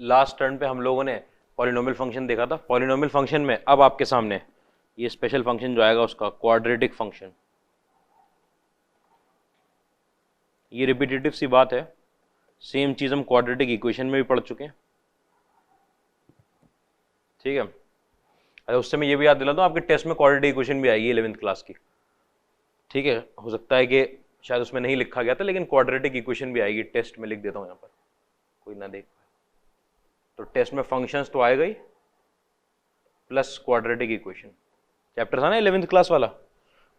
Last turn पे हम लोगों ने पॉलिनोमियल फंक्शन देखा था। पॉलिनोमियल फंक्शन में अब आपके सामने ये स्पेशल फंक्शन जो आएगा उसका क्वाड्रेटिक फंक्शन। ये रिपीटेटिव सी बात है, सेम चीज हम क्वाड्रेटिक इक्वेशन में भी पढ़ चुके हैं, ठीक है। अरे उससे मैं ये भी याद दिला दूं, आपके टेस्ट में क्वाड्रेटिक इक्वेशन भी आएगी 11th क्लास की, ठीक है। हो सकता है कि शायद उसमें नहीं लिखा गया था, लेकिन क्वाड्रेटिक इक्वेशन भी आएगी, टेस्ट में लिख देता हूं यहाँ पर, कोई ना देख पाए तो। टेस्ट में फंक्शंस तो आएगा ही, प्लस क्वाड्रेटिक इक्वेशन। चैप्टर था ना 11th क्लास वाला,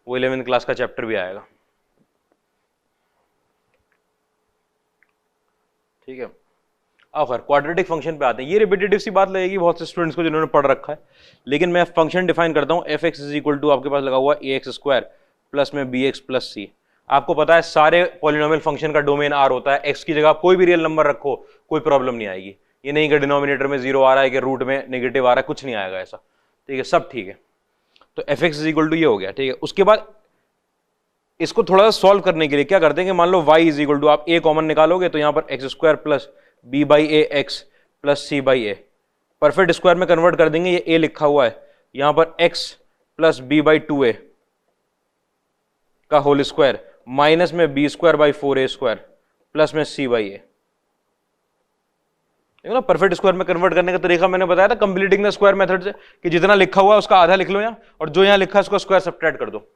वो 11th क्लास का चैप्टर भी आएगा, ठीक है। अब खैर क्वाड्रेटिक फंक्शन पे आते हैं। ये रिपीटेटिव सी बात लगेगी बहुत से स्टूडेंट्स को जिन्होंने पढ़ रखा है, लेकिन मैं फंक्शन डिफाइन करता हूँ। F x is equal to आपके पास लगा हुआ ए एक्स स्क्वायर प्लस में बी एक्स प्लस सी। आपको पता है सारे पॉलिनोमियल फंक्शन का डोमेन आर होता है। एक्स की जगह कोई भी रियल नंबर रखो, कोई प्रॉब्लम नहीं आएगी। ये नहीं कि डिनोमिनेटर में 0 आ रहा है कि रूट में नेगेटिव आ रहा है, कुछ नहीं आएगा ऐसा, ठीक है, सब ठीक है। तो f x is equal to ये हो गया, ठीक है। उसके बाद इसको थोड़ा सा सॉल्व करने के लिए क्या करते हैं कि मान लो y इज इक्वल टू, आप a कॉमन निकालोगे तो यहां पर x square plus b by a x plus c by a, perfect square में कन्वर्ट कर देंगे। ये a लिखा हुआ है, यहां पर x plus b by 2a का होल स्क्वायर माइनस में b square by 4a square plus में c बाई ए। देखो ना, परफेक्ट स्क्वायर में कन्वर्ट करने का तरीका मैंने बताया था कंप्लीटिंग द स्क्वायर मेथड से, कि जितना लिखा हुआ है उसका आधा लिख लो यहां, और जो यहां लिखा है उसका स्क्वायर सब्ट्रैक्ट कर दो।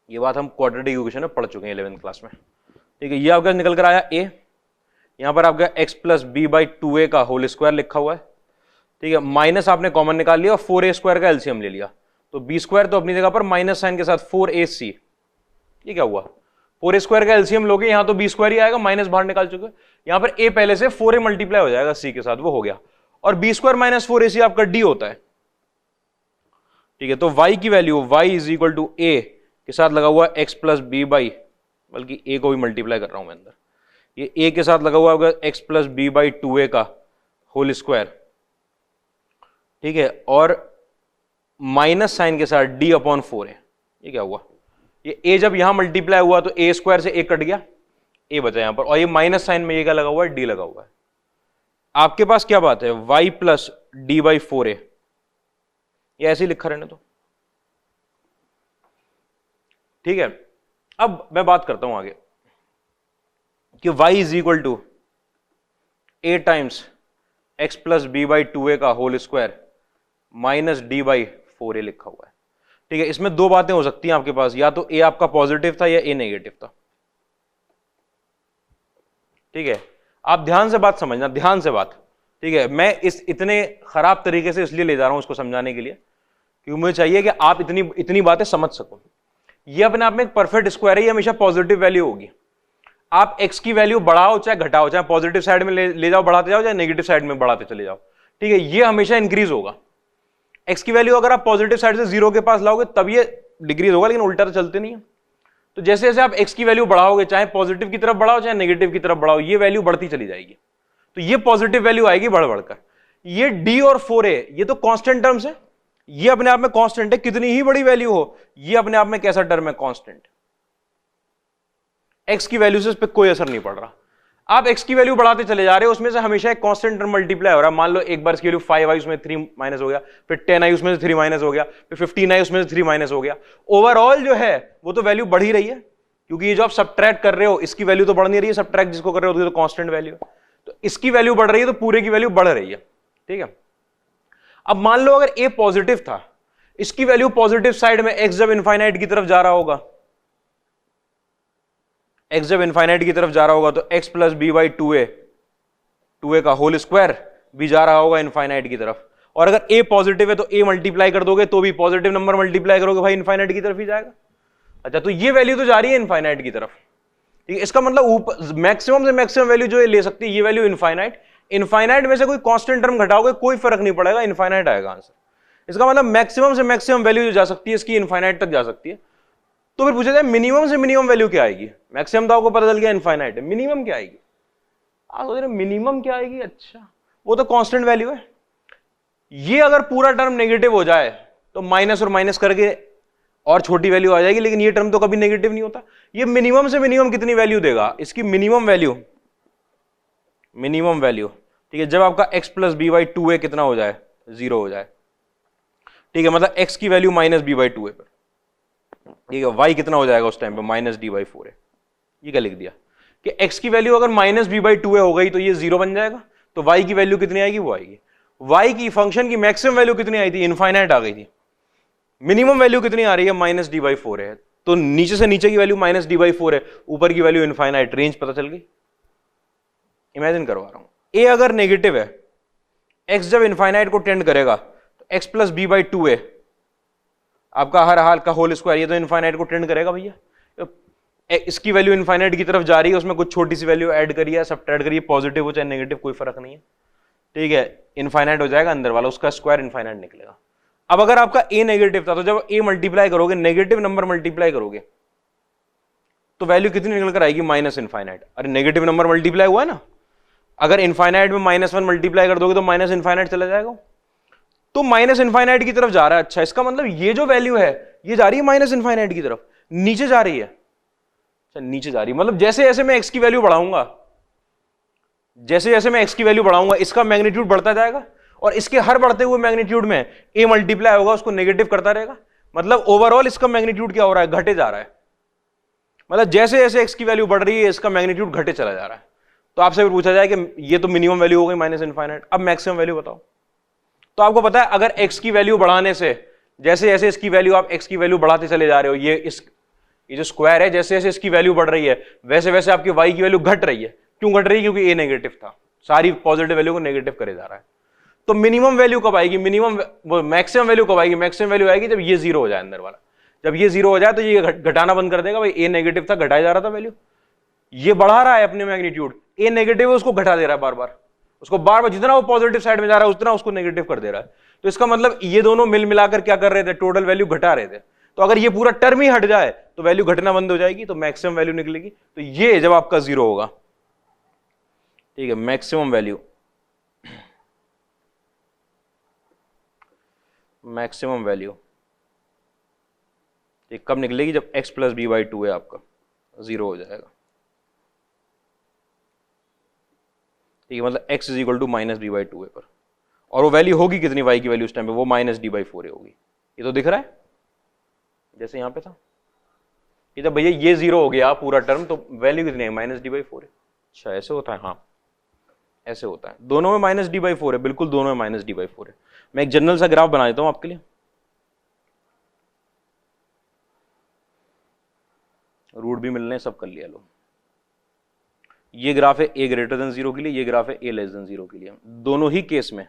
ये बात हम क्वाड्रेटिक इक्वेशन में पढ़ चुके हैं 11th क्लास में, ठीक है। ये आपका निकल कर आया a, यहां पर आपका x plus b by 2a का होल स्क्वायर लिखा हुआ है, ठीक है। माइनस आपने कॉमन निकाल लिया और 4a स्क्वायर का एलसीएम ले लिया, तो b स्क्वायर तो अपनी जगह पर माइनस साइन के साथ 4ac। ये क्या हुआ, 4a स्क्वायर का एलसीएम लोगे, यहां तो b स्क्वायर ही आएगा, माइनस बाहर निकाल चुके। यहां पर a पहले से 4a मल्टीप्लाई हो जाएगा c के साथ, वो हो गया, और b स्क्वायर माइनस 4ac आपका d होता है, ठीक है। तो y की value y is equal to a के साथ लगा हुआ x प्लस बी बाई, बल्कि a को भी मल्टीप्लाई कर रहा हूं मैं अंदर, ये a के साथ लगा हुआ होगा x plus b by 2a का होल स्क्वायर, ठीक है, और माइनस साइन के साथ d अपॉन 4a। ये क्या हुआ, ये a जब यहां मल्टीप्लाई हुआ तो a स्क्वायर से a कट गया, a बचा यहां पर, और ये माइनस साइन में ये क्या लगा हुआ है, d लगा हुआ है। आपके पास क्या बात है, y plus D by 4a, ये ऐसे ही लिखा रहने तो, ठीक है। अब मैं बात करता हूं आगे कि y is equal to a times x plus b by 2a का whole square minus D by 4a लिखा हुआ है, ठीक है। इसमें दो बातें हो सकती हैं आपके पास, या तो a आपका पॉजिटिव था या a नेगेटिव था, ठीक है। आप ध्यान से बात समझना, ध्यान से बात, ठीक है। मैं इस इतने खराब तरीके से इसलिए ले जा रहा हूं इसको समझाने के लिए, क्योंकि मुझे चाहिए कि आप इतनी बातें समझ सको। ये अपने आप में एक परफेक्ट स्क्वायर है, ये हमेशा पॉजिटिव वैल्यू होगी। आप x की वैल्यू बढ़ाओ चाहे घटाओ, चाहे पॉजिटिव साइड में ले जाओ बढ़ाते जाओ, चाहे नेगेटिव साइड में बढ़ाते चले जाओ, ठीक है, ये हमेशा इंक्रीज होगा। x की वैल्यू अगर आप पॉजिटिव साइड से 0 के पास लाओगे तब ये डिक्रीज होगा, लेकिन उल्टा तो चलते नहीं है। तो जैसे जैसे आप x की वैल्यू बढ़ाओगे, चाहे पॉजिटिव की तरफ बढ़ाओ चाहे नेगेटिव की तरफ बढ़ाओ, ये वैल्यू बढ़ती चली जाएगी, तो ये पॉजिटिव वैल्यू आएगी बढ़ बढ़कर। ये d और 4a ये तो कांस्टेंट टर्म्स है, ये अपने आप में कांस्टेंट है, कितनी ही बड़ी वैल्यू हो, ये अपने आप में कैसा टर्म है, कांस्टेंट। x की वैल्यू से इस पर कोई असर नहीं पड़ रहा। आप x की वैल्यू बढ़ाते चले जा रहे हो, उसमें से हमेशा एक कांस्टेंट टर्म मल्टीप्लाई हो रहा है। मान लो एक बार इसकी वैल्यू 5 आई, उसमें 3 माइनस हो गया, फिर 10 आई, उसमें से 3 माइनस हो गया, फिर 15 आई, उसमें से 3 माइनस हो गया। ओवरऑल जो है वो तो वैल्यू बढ़ ही रही है, क्योंकि ये जो आप सब्ट्रैक्ट कर रहे हो इसकी वैल्यू तो बढ़ नहीं रही है, सब्ट्रैक्ट जिसको कर रहे हो तो कांस्टेंट वैल्यू है, तो इसकी वैल्यू बढ़ रही है, तो पूरे की वैल्यू बढ़ रही है, ठीक है। अब मान लो अगर a पॉजिटिव था, इसकी वैल्यू पॉजिटिव साइड में x जब इनफाइनाइट की तरफ जा रहा होगा, x जब इनफाइनाइट की तरफ जा रहा होगा तो x plus b by 2a का होल स्क्वायर भी जा रहा होगा इनफाइनाइट की तरफ। और अगर a पॉजिटिव है तो a मल्टीप्लाई कर दोगे तो भी पॉजिटिव नंबर मल्टीप्लाई करोगे भाई इनफाइनाइट की तरफ ही जाएगा। अच्छा, तो ये वैल्यू तो जा रही है इनफाइनाइट की तरफ, ठीक है। इसका मतलब ऊपर मैक्सिमम से मैक्सिमम वैल्यू जो ले सकती है ये वैल्यू इनफाइनाइट। इनफाइनाइट में से कोई कांस्टेंट टर्म घटाओगे कोई फर्क नहीं पड़ेगा, इनफाइनाइट आएगा आंसर। इसका मतलब मैक्सिमम से मैक्सिमम वैल्यू जो जा सकती है इसकी इनफाइनाइट तक जा सकती है। तो फिर पूछा जाए मिनिमम से मिनिमम वैल्यू क्या आएगी? मैक्सिमम तो आपको पता चल गया इनफाइनाइट है, मिनिमम क्या आएगी? आप सोच रहे मिनिमम क्या आएगी? अच्छा, वो तो कांस्टेंट वैल्यू है। ये अगर पूरा टर्म नेगेटिव हो जाए तो माइनस और माइनस करके और छोटी वैल्यू आ जाएगी, लेकिन ये टर्म तो कभी नेगेटिव नहीं होता। ये मिनिमम से मिनिमम कितनी वैल्यू देगा? इसकी मिनिमम वैल्यू मिनिमम वैल्यू, ठीक है, जब आपका x plus b by two a कितना हो जाए, 0 हो जाए, ठीक है, मतलब x की value minus b by two a पर, ठीक है, y कितना हो जाएगा उस टाइम पे, माइनस डी बाई फोर है। ये क्या लिख दिया कि x की वैल्यू अगर माइनस बी बाई टू ए हो गई तो ये 0 बन जाएगा, तो y की वैल्यू कितनी आएगी, वो आएगी। y की फंक्शन की मैक्सिमम वैल्यू कितनी आई थी, इनफाइनाइट आ गई थी। मिनिमम वैल्यू कितनी आ रही है, माइनस डी बाई फोर है, तो नीचे से नीचे की value minus D by four है, ऊपर की वैल्यू इनफाइनाइट, रेंज पता चल गई। इमेजिन करवा रहा हूं, a अगर नेगेटिव है, x जब इनफाइनाइट को टेंड करेगा तो x plus b by two a आपका हर हाल का होल स्क्वायर, ये तो इनफाइनाइट को टेंड करेगा भैया, तो इसकी वैल्यू इनफाइनाइट की तरफ जा रही है, उसमें कुछ छोटी सी वैल्यू ऐड करिए, सब्ट्रैक्ट करिए, पॉजिटिव हो चाहे नेगेटिव कोई फर्क नहीं है, ठीक है, इनफाइनाइट हो जाएगा अंदर वाला, उसका स्क्वायर इनफाइनाइट निकलेगा। अब अगर आपका a नेगेटिव था तो जब a मल्टीप्लाई करोगे, नेगेटिव नंबर मल्टीप्लाई करोगे तो वैल्यू कितनी निकल कर आएगी, माइनस इनफाइनाइट। अरे नेगेटिव नंबर मल्टीप्लाई हुआ है ना, अगर इनफाइनाइट में -1 मल्टीप्लाई कर दोगे तो माइनस इनफाइनाइट चला जाएगा, तो माइनस इनफाइनाइट की तरफ जा रहा है। अच्छा, इसका मतलब ये जो वैल्यू है ये जा रही है माइनस इनफाइनाइट की तरफ, नीचे जा रही है। अच्छा, नीचे जा रही है, मतलब जैसे जैसे मैं x की वैल्यू बढ़ाऊंगा, जैसे जैसे मैं x की वैल्यू बढ़ाऊंगा इसका मैग्नीट्यूड बढ़ता जाएगा, और इसके हर बढ़ते हुए मैग्नीट्यूड में a मल्टीप्लाई होगा, उसको नेगेटिव करता रहेगा, मतलब ओवरऑल इसका मैग्नीट्यूड क्या हो रहा है, घटे जा रहा है। मतलब जैसे जैसे x की वैल्यू बढ़ रही है इसका मैग्नीट्यूड घटे चला जा रहा है। तो आपसे भी पूछा जाए कि ये तो मिनिमम वैल्यू हो गई माइनस इनफाइनाइट, अब मैक्सिमम वैल्यू बताओ। तो आपको पता है अगर x की वैल्यू बढ़ाने से, जैसे जैसे इसकी वैल्यू, आप x की वैल्यू बढ़ाते चले जा रहे हो, ये जो स्क्वायर है, जैसे जैसे इसकी वैल्यू बढ़ रही है वैसे वैसे आपकी y की वैल्यू घट रही है। क्यों घट रही है, क्योंकि a नेगेटिव था, सारी पॉजिटिव वैल्यू को नेगेटिव करे जा रहा है। तो मिनिमम वैल्यू कब आएगी, मैक्सिमम वैल्यू कब आएगी, मैक्सिमम वैल्यू आएगी जब ये 0 हो जाए अंदर वाला। जब ये 0 हो जाए तो ये घटाना बंद कर देगा, भाई a नेगेटिव था, घटाया जा रहा था वैल्यू, ये बढ़ा रहा है अपने मैग्नीट्यूड, a नेगेटिव है उसको घटा दे रहा है बार बार, उसको बार बार जितना वो पॉजिटिव साइड में जा रहा है उतना उसको नेगेटिव कर दे रहा है। तो इसका मतलब ये दोनों मिल मिलाकर क्या कर रहे थे, टोटल वैल्यू घटा रहे थे। तो अगर ये पूरा टर्म ही हट जाए तो वैल्यू घटना बंद हो जाएगी, तो मैक्सिमम वैल्यू निकलेगी। तो ये जब आपका 0 होगा, ठीक है, मैक्सिमम वैल्यू, मैक्सिमम वैल्यू कब निकलेगी, जब x plus b by two है आपका 0 हो जाएगा, ठीक है, मतलब x is equal to minus b by two है पर, और वो वैल्यू होगी कितनी, y की वैल्यू उस टाइम पे, वो माइनस डी बाई फोर होगी। ये तो दिख रहा है जैसे यहां पे था, ये जब भैया ये 0 हो गया पूरा टर्म तो वैल्यू कितनी है, माइनस डी बाई फोर है। अच्छा, ऐसे होता है, हाँ ऐसे होता है, दोनों में माइनस डी बाई फोर है, बिल्कुल दोनों में माइनस डी बाई फोर है। मैं एक जनरल सा ग्राफ बना देता हूं आपके लिए, रूट भी मिलने सब कर लिया लो। ये ग्राफ है a ग्रेटर देन 0 के लिए, ये ग्राफ है a लेस देन 0 के लिए। दोनों ही केस में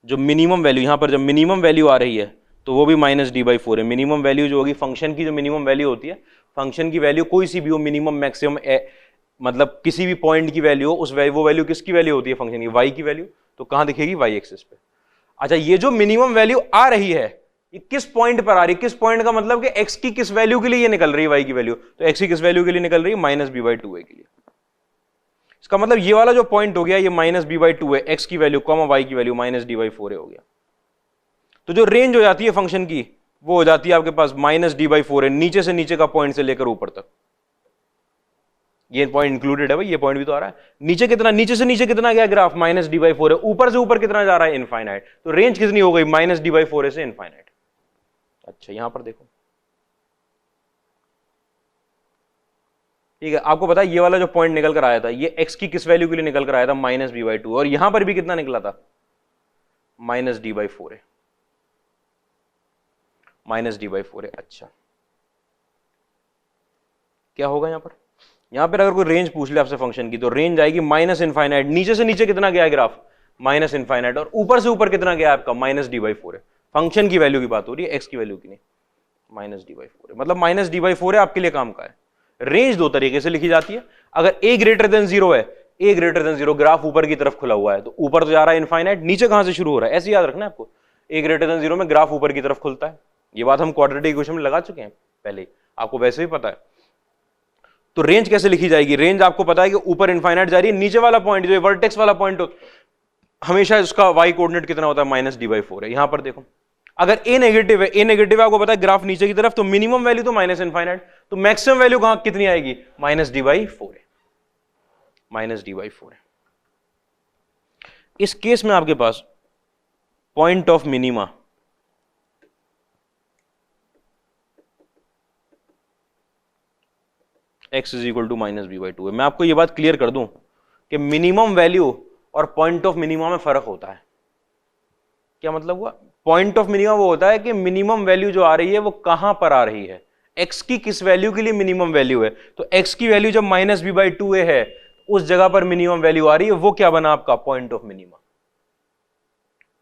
जो मिनिमम वैल्यू, यहां पर जब मिनिमम वैल्यू आ रही है तो वो भी माइनस डी बाई फोर है। मिनिमम वैल्यू जो होगी फंक्शन की, जो मिनिमम वैल्यू होती है, फंक्शन की वैल्यू कोई सी भी हो, मिनिमम मैक्सिमम, मतलब किसी भी पॉइंट की वैल्यू हो, वो वैल्यू किसकी वैल्यू होती है, फंक्शन की, y की वैल्यू। तो कहां दिखेगी, y एक्सिस पे। अच्छा, ये जो मिनिमम वैल्यू आ रही है ये किस पॉइंट पर आ रही है, किस पॉइंट का मतलब कि x की किस वैल्यू के लिए ये निकल रही है, y की वैल्यू, तो x की किस वैल्यू के लिए निकल रही है, माइनस बी बाई टू ए के लिए। इसका मतलब ये वाला जो पॉइंट हो गया ये माइनस बी बाई टू है, x की वैल्यू कॉमा y की value minus D by four हो गया। तो जो रेंज हो जाती है फंक्शन की वो हो जाती है आपके पास माइनस डी बाई फोर है, नीचे से नीचे का पॉइंट से लेकर ऊपर तक। ये पॉइंट इंक्लूडेड है भाई, ये पॉइंट भी तो आ रहा है। नीचे कितना, नीचे से नीचे कितना गया graph, minus D by four है, ऊपर से ऊपर कितना जा रहा है, इनफाइनाइट। तो रेंज कितनी हो गई, माइनस डी बाई फोर से इनफाइनाइट। अच्छा, यहां पर देखो, ठीक है, आपको पता है ये वाला जो पॉइंट निकल कर आया था ये x की किस वैल्यू के लिए निकल कर आया था, माइनस बी बाई टू, और यहां पर भी कितना निकला था, माइनस डी बाई फोर है, माइनस डी बाई फोर है। अच्छा, क्या होगा यहां पर अगर कोई रेंज पूछ ले आपसे फंक्शन की तो रेंज आएगी माइनस इनफाइनाइट, नीचे से नीचे कितना गया ग्राफ, माइनस इनफाइनाइट, और ऊपर से ऊपर कितना गया आपका, माइनस डी बाई फोर है। फंक्शन की वैल्यू की बात हो रही है, x की वैल्यू की नहीं, माइनस डी बाई फोर है, मतलब माइनस डी बाई फोर है आपके लिए काम का है। रेंज दो तरीके से लिखी जाती है, अगर a ग्रेटर देन 0 है, a ग्रेटर देन 0, ग्राफ ऊपर की तरफ खुला हुआ है तो ऊपर तो जा रहा है इनफाइनाइट, नीचे कहां से शुरू हो रहा है, ऐसे याद रखना है आपको। a ग्रेटर देन 0 में ग्राफ ऊपर की तरफ खुलता है, ये बात हम क्वाड्रेटिक इक्वेशन में लगा चुके हैं पहले, आपको वैसे भी पता है। तो रेंज कैसे लिखी जाएगी, रेंज आपको पता है कि ऊपर इनफाइनाइट जा रही है, नीचे वाला पॉइंट जो वर्टेक्स वाला पॉइंट हमेशा उसका y कोऑर्डिनेट कितना होता है, माइनस डी बाई फोर है। यहां पर देखो, अगर a नेगेटिव है, आपको पता है ग्राफ नीचे की तरफ, तो मिनिमम वैल्यू तो माइनस इनफाइनाइट, तो मैक्सिमम वैल्यू कहां कितनी आएगी, माइनस डी बाई फोर है, माइनस डी बाई फोर है। इस केस में आपके पास point of minima x is equal to minus b by two है। मैं आपको ये बात क्लियर कर दूं कि मिनिमम वैल्यू और पॉइंट ऑफ मिनिमा में फर्क होता है। क्या मतलब हुआ? पॉइंट ऑफ मिनिमा वो होता है कि मिनिमम वैल्यू जो आ रही है वो कहां पर आ रही है, x की किस वैल्यू के लिए मिनिमम वैल्यू है। तो x की वैल्यू जब माइनस बी बाई टू है उस जगह पर मिनिमम वैल्यू आ रही है, वो क्या बना आपका पॉइंट ऑफ मिनिमा।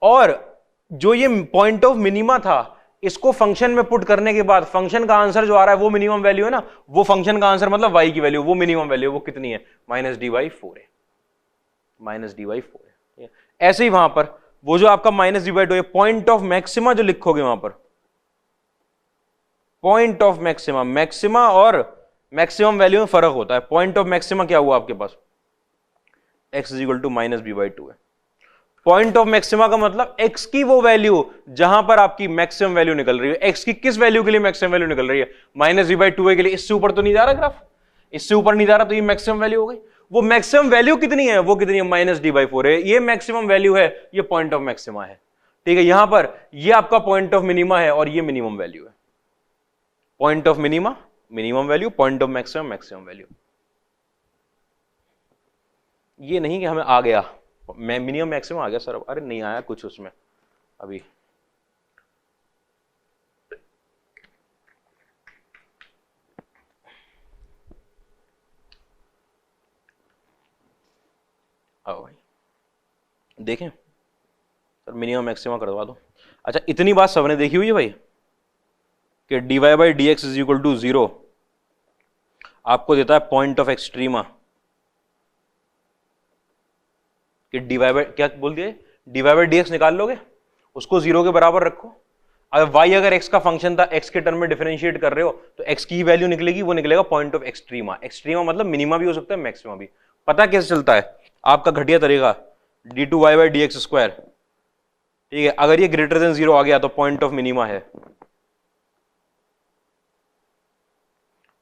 और जो ये पॉइंट ऑफ मिनिमा था, इसको फंक्शन में पुट करने के बाद फंक्शन का आंसर जो आ रहा है वो मिनिमम वैल्यू है ना, वो फंक्शन का आंसर मतलब y की वैल्यू, वो मिनिमम वैल्यू वो कितनी है, माइनस डी बाई फोर है, माइनस डी बाई फोर है। ऐसे ही वहां पर वो जो आपका माइनस डी बाई टू है, पॉइंट ऑफ मैक्सिमा जो लिखोगे वहां पर, पॉइंट ऑफ मैक्सिमा, मैक्सिमा और मैक्सिमम वैल्यू में फर्क होता है। पॉइंट ऑफ मैक्सिमा क्या हुआ आपके पास, x is equal to minus b by two है। पॉइंट ऑफ मैक्सिमा का मतलब x की वो वैल्यू जहां पर आपकी मैक्सिमम वैल्यू निकल रही है। x की किस वैल्यू के लिए मैक्सिमम वैल्यू निकल रही है, माइनस बी बाई टू के लिए। इससे ऊपर तो नहीं जा रहा ग्राफ, इससे ऊपर नहीं जा रहा, तो ये मैक्सिमम वैल्यू हो गई। वो मैक्सिमम वैल्यू कितनी है, वो कितनी है, माइनस डी बाई फोर है। ये मैक्सिमम वैल्यू है, ये पॉइंट ऑफ मैक्सिमा है। ठीक है, यहां पर ये आपका पॉइंट ऑफ मिनिमा है और ये मिनिमम वैल्यू है। Point of minima minimum value, point of maximum maximum value. ये नहीं कि हमें आ गया मिनिमम मैक्सिमम आ गया सर, अरे नहीं आया कुछ उसमें अभी। आओ भाई देखें सर, मिनिमम मैक्सिमम करवा दो। अच्छा, इतनी बात सबने देखी हुई है भाई कि dy by d x is equal to zero आपको देता है पॉइंट ऑफ एक्सट्रीमा, कि dy बाई क्या बोल दिया, dy बाई डी एक्स निकाल लोगे, उसको जीरो के बराबर रखो। अगर y अगर x का फंक्शन था, x के टर्म में डिफरेंशिएट कर रहे हो तो x की वैल्यू निकलेगी, वो निकलेगा पॉइंट ऑफ एक्सट्रीमा। एक्सट्रीमा मतलब मिनिमा भी हो सकता है, मैक्सिमा भी। पता कैसे चलता है आपका घटिया तरीका, d two y by d x square. ठीक है, अगर ये ग्रेटर देन जीरो आ गया तो पॉइंट ऑफ मिनिमा है।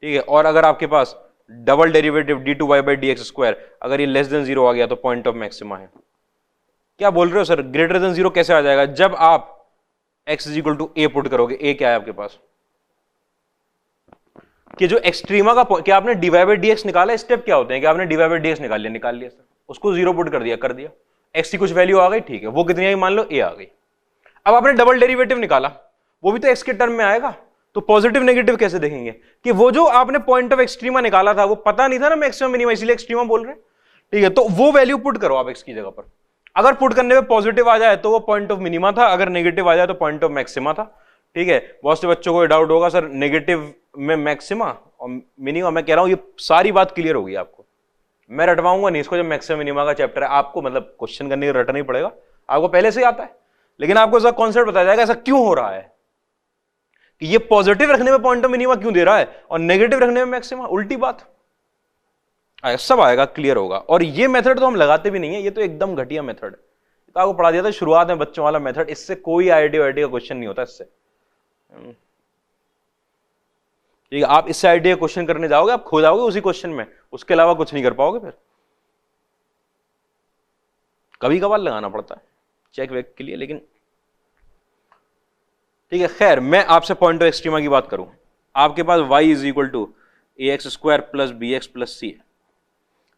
ठीक है, और अगर आपके पास double derivative d two y by d x square, अगर ये लेस देन जीरो आ गया तो पॉइंट ऑफ मैक्सिमा है। क्या बोल रहे हो सर, ग्रेटर देन जीरो कैसे आ जाएगा, जब आप x is equal to a put करोगे। a क्या है आपके पास, कि जो एक्सट्रीमा का क्या आपने d y by d x निकाला, स्टेप क्या होते हैं कि आपने d y by d x निकाल लिया सर, उसको जीरो पुट कर दिया, x की कुछ वैल्यू आ गई, ठीक है, वो कितनी आई मान लो a आ गई। अब आपने डबल डेरिवेटिव निकाला, वो भी तो x के टर्म में आएगा, तो पॉजिटिव नेगेटिव कैसे देखेंगे कि वो जो आपने पॉइंट ऑफ एक्सट्रीमा निकाला था वो पता नहीं था ना मैक्सिमम मिनिमम, इसलिए एक्सट्रीमा बोल रहे हैं। ठीक है, तो वो वैल्यू पुट करो आप x की जगह पर। अगर पुट करने में पॉजिटिव आ जाए तो वो पॉइंट ऑफ मिनिमा था, अगर नेगेटिव आ जाए तो पॉइंट ऑफ मैक्सिमा था। ठीक है, बहुत से बच्चों को डाउट होगा सर नेगेटिव में मैक्सिमा और मिनिमा, मैं कह रहा हूं ये सारी बात क्लियर होगी आपको, मैं रटवाऊंगा नहीं इसको। जब मैक्सिमम मिनिमा का चैप्टर है आपको मतलब क्वेश्चन करने के रटना ही पड़ेगा, आपको पहले से ही आता है, लेकिन आपको इसका कॉन्सेप्ट बताया जाएगा ऐसा क्यों हो रहा है, कि ये पॉजिटिव रखने में पॉइंट ऑफ मिनिमा क्यों दे रहा है और नेगेटिव रखने में मैक्सिमा, उल्टी बात सब आएगा, क्लियर होगा। और ये मेथड तो हम लगाते भी नहीं है, ये तो एकदम घटिया मेथड है, तो आपको पढ़ा दिया था शुरुआत में बच्चों वाला मेथड, इससे कोई आईआईटी का क्वेश्चन नहीं होता इससे। ठीक है, आप इससे आईआईटी का क्वेश्चन करने जाओगे आप खो जाओगे उसी क्वेश्चन में, उसके अलावा कुछ नहीं कर पाओगे। फिर कभी कभार लगाना पड़ता है चेक वेक के लिए, लेकिन ठीक है। खैर, मैं आपसे पॉइंट ऑफ एक्सट्रीमा की बात करूं, आपके पास y is equal to a x square plus b x plus c है।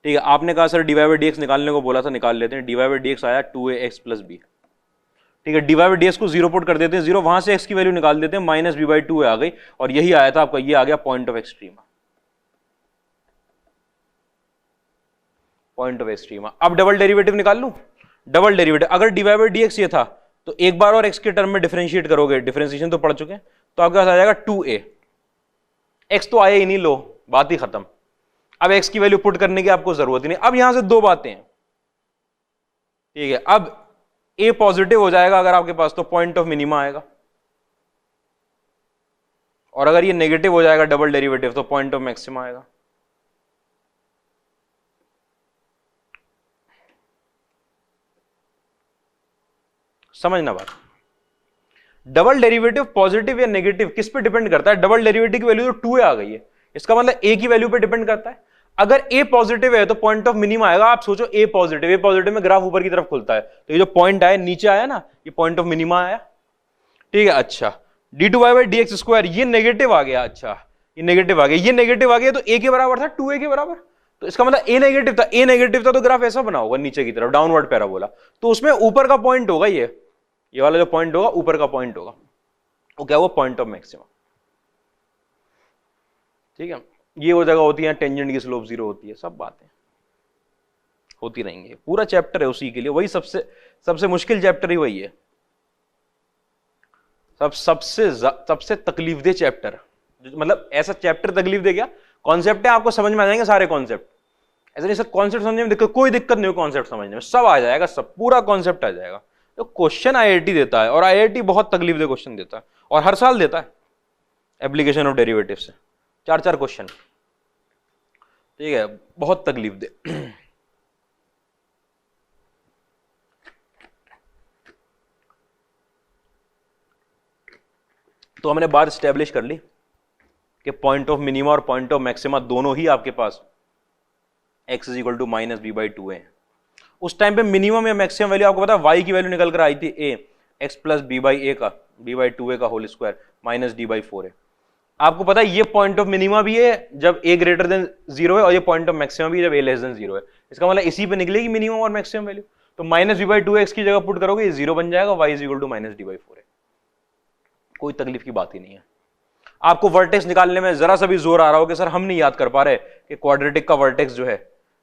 ठीक है, आपने कहा sir d y by d x निकालने को बोला था, निकाल लेते हैं। D y by d x आया 2ax प्लस बी। ठीक है, d y by d x को जीरो पुट कर देते हैं, जीरो वहां से x की वैल्यू निकाल देते हैं, माइनस बी बाई टू आ गई, और यही आया था आपका, ये आ गया point of extrema, point of extrema. अब डबल डेरिवेटिव निकाल लूं, डबल डेरिवेटिव अगर d y by d x ये था तो एक बार और x के टर्म में डिफरेंशिएट करोगे, डिफरेंशिएशन तो पढ़ चुके हैं, तो आपके पास आ जाएगा 2a, x तो आया ही नहीं, लो बात ही खत्म। अब x की वैल्यू पुट करने की आपको जरूरत ही नहीं। अब यहां से दो बातें हैं, ठीक है, अब a पॉजिटिव हो जाएगा अगर आपके पास, तो पॉइंट ऑफ मिनिमा आएगा, और अगर ये नेगेटिव हो जाएगा डबल डेरिवेटिव तो पॉइंट ऑफ मैक्सिमा आएगा। समझना बात, डबल डेरिवेटिव पॉजिटिव या नेगेटिव किस पे डिपेंड करता है, डबल डेरिवेटिव की वैल्यू तो 2a आ गई है, इसका मतलब a की वैल्यू पे डिपेंड करता है। अगर ए पॉजिटिव है तो पॉइंट ऑफ मिनिमा आएगा। आप सोचो ए पॉजिटिव में ग्राफ ऊपर की तरफ खुलता है, तो ये जो पॉइंट आया नीचे आया ना, ये पॉइंट ऑफ मिनिमा आया, ठीक है। अच्छा, d2y/dx² ये नेगेटिव आ गया, अच्छा ये नेगेटिव आ गया, ये नेगेटिव आ गया, तो ए के बराबर था 2a के बराबर, तो इसका मतलब ए नेगेटिव था तो ग्राफ ऐसा बना होगा नीचे की तरफ, डाउनवर्ड पैराबोला, तो उसमें ऊपर का पॉइंट होगा, ये वाला जो पॉइंट होगा ऊपर का पॉइंट होगा, वो क्या हुआ, पॉइंट ऑफ मैक्सिमम, ठीक है। ये वो जगह होती है टेंजेंट की स्लोप 0 होती है, सब बातें होती रहेंगी, पूरा चैप्टर है उसी के लिए, वही सबसे मुश्किल चैप्टर ही वही है, सबसे तकलीफदेह चैप्टर, मतलब ऐसा चैप्टर तकलीफ दे गया, कॉन्सेप्ट है आपको समझ में आ जाएंगे सारे कॉन्सेप्ट, ऐसा नहीं, सब कॉन्सेप्ट समझने में दिक्कत, कोई दिक्कत नहीं हो कॉन्सेप्ट समझने में, सब आ जाएगा, सब पूरा कॉन्सेप्ट आ जाएगा। तो क्वेश्चन आईआईटी देता है, और आईआईटी बहुत तकलीफदेह क्वेश्चन देता है, और हर साल देता है, एप्लीकेशन ऑफ डेरिवेटिव से 4 क्वेश्चन, ठीक है, बहुत तकलीफदेह। तो हमने बात स्टैब्लिश कर ली कि पॉइंट ऑफ मिनिमा और पॉइंट ऑफ मैक्सिमा दोनों ही आपके पास x = -b/2 है। उस टाइम पे मिनिमम या मैक्सिमम वैल्यू आपको पता है y की वैल्यू निकल कर आई थी a, x + b/2a का होल स्क्वायर -d/4 है। आपको पता है ये पॉइंट ऑफ मिनिमा भी है जब a > 0 है, और ये पॉइंट ऑफ मैक्सिमम भी जब a < 0 है। इसका मतलब इसी पे निकलेगी मिनिमम और मैक्सिमम वैल्यू, तो -b/2x की जगह पुट करोगे, ये 0 बन जाएगा, y = -d/4 है, कोई तकलीफ की बात ही नहीं है। आपको वर्टेक्स निकालने में जरा सा भी जोर आ रहा हो कि सर हम नहीं याद कर पा रहे कि क्वाड्रेटिक का वर्टेक्स जो है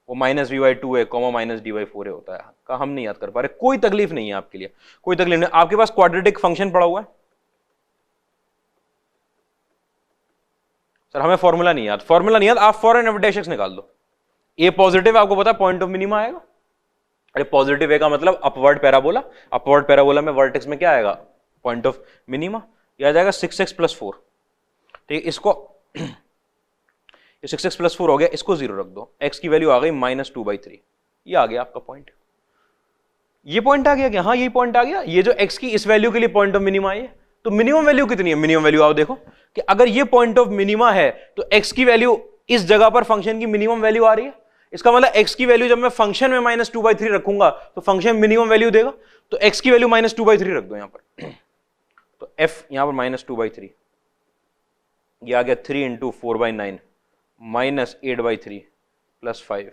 वो -b/2 है, -d/4 है होता है, का हम नहीं याद कर पा रहे, कोई तकलीफ नहीं है आपके लिए, कोई तकलीफ नहीं। आपके पास क्वाड्रेटिक फंक्शन पड़ा हुआ है, सर हमें फॉर्मूला नहीं याद, आप फॉरन f(x) निकाल दो, ए पॉजिटिव आपको पता है पॉइंट ऑफ मिनिमा आएगा, अरे पॉजिटिव ए का मतलब अपवर्ड पैराबोला में वर्टेक्स में क्या आएगा, पॉइंट ऑफ मिनिमा, यह आ जाएगा 6x + 4, ठीक है। इसको ये 6x + 4 हो गया, इसको 0 रख दो, x की वैल्यू आ गई -2/3, ये आ गया आपका पॉइंट, ये पॉइंट आ गया क्या, हाँ यही पॉइंट आ गया, ये जो x की इस वैल्यू के लिए पॉइंट ऑफ मिनिमा है, तो मिनिमम वैल्यू कितनी है, मिनिमम वैल्यू आओ देखो कि अगर ये पॉइंट ऑफ मिनिमा है तो x की वैल्यू इस जगह पर फंक्शन की मिनिमम वैल्यू आ रही है, इसका मतलब x की वैल्यू जब मैं फंक्शन में -2/3 रखूंगा तो फंक्शन मिनिमम वैल्यू देगा, तो x की वैल्यू -2/3 रख दो यहां पर, तो f यहां पर -2/3, ये आ गया 3 × 4/9 -8/3 + 5,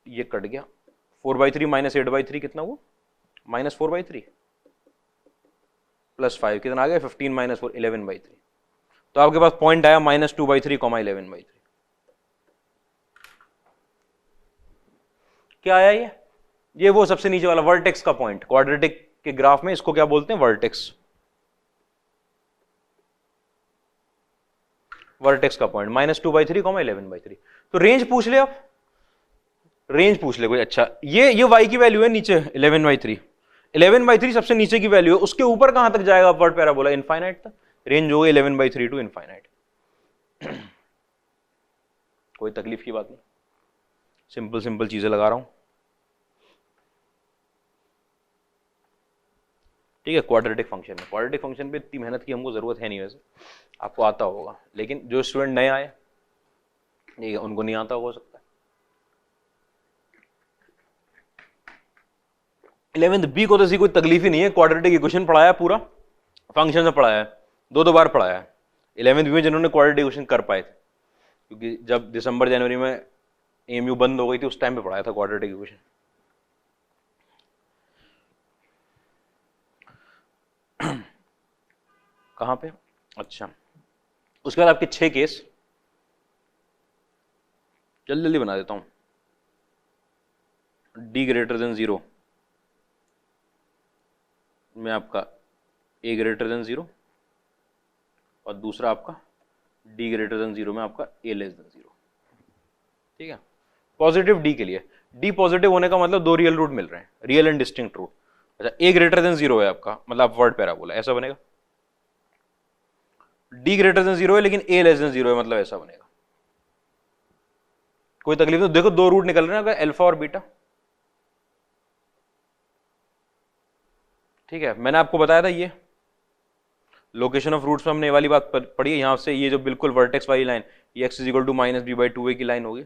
ये कट गया, 4/3 - 8/3 कितना हुआ, -4/3 + 5 कितना आ गया, 15 - 4 11/3, तो आपके पास पॉइंट आया -2/3, 11/3, क्या आया ये वो सबसे नीचे वाला वर्टेक्स का पॉइंट, क्वाड्रेटिक के ग्राफ में इसको क्या बोलते हैं, वर्टेक्स का पॉइंट -2/3, 11/3, तो रेंज पूछ ले, आप रेंज पूछ ले कोई, अच्छा ये y की वैल्यू है नीचे 11/3 सबसे नीचे की वैल्यू है, उसके ऊपर कहां तक जाएगा अपवर्ड पैराबोला, इनफाइनाइट तक, रेंज हो गई 11/3 टू इनफाइनाइट, कोई तकलीफ की बात नहीं, सिंपल चीजें लगा रहा हूं, ठीक है। क्वाड्रेटिक फंक्शन पे इतनी मेहनत की हमको जरूरत है नहीं, वैसे आपको आता होगा, लेकिन जो स्टूडेंट नए आए, ठीक है, उनको नहीं आता हो सकता है। 11th बी को तो ऐसी कोई तकलीफ ही नहीं है, क्वाड्रेटिक इक्वेशन पढ़ाया पूरा, फंक्शन से पढ़ाया है, 2 बार पढ़ाया है 11th बी में, जिन्होंने क्वाड्रेटिक इक्वेशन कर पाए थे, क्योंकि जब दिसंबर जनवरी में एएमयू बंद हो गई थी उस टाइम पे पढ़ाया था क्वाड्रेटिक इक्वेशन। कहां पे, अच्छा उसके बाद आपके 6 केस जल्दी बना देता हूं, d > 0 में आपका a > 0, और दूसरा आपका d > 0 में आपका a < 0, ठीक है। पॉजिटिव d के लिए, d पॉजिटिव होने का मतलब 2 रियल रूट मिल रहे हैं, रियल एंड डिस्टिंक्ट रूट, अच्छा a > 0 है आपका, मतलब अपवर्ड पैराबोला, ऐसा बनेगा, d > 0 है लेकिन a < 0 है, मतलब ऐसा बनेगा, कोई तकलीफ नहीं, देखो 2 रूट निकल रहे हैं अगर अल्फा और बीटा, ठीक है। मैंने आपको बताया था ये लोकेशन ऑफ रूट्स में हमने ये वाली बात पढ़ी है, यहाँ से ये जो बिल्कुल वर्टेक्स वाली लाइन, ये x is equal to minus b by 2a की लाइन होगी।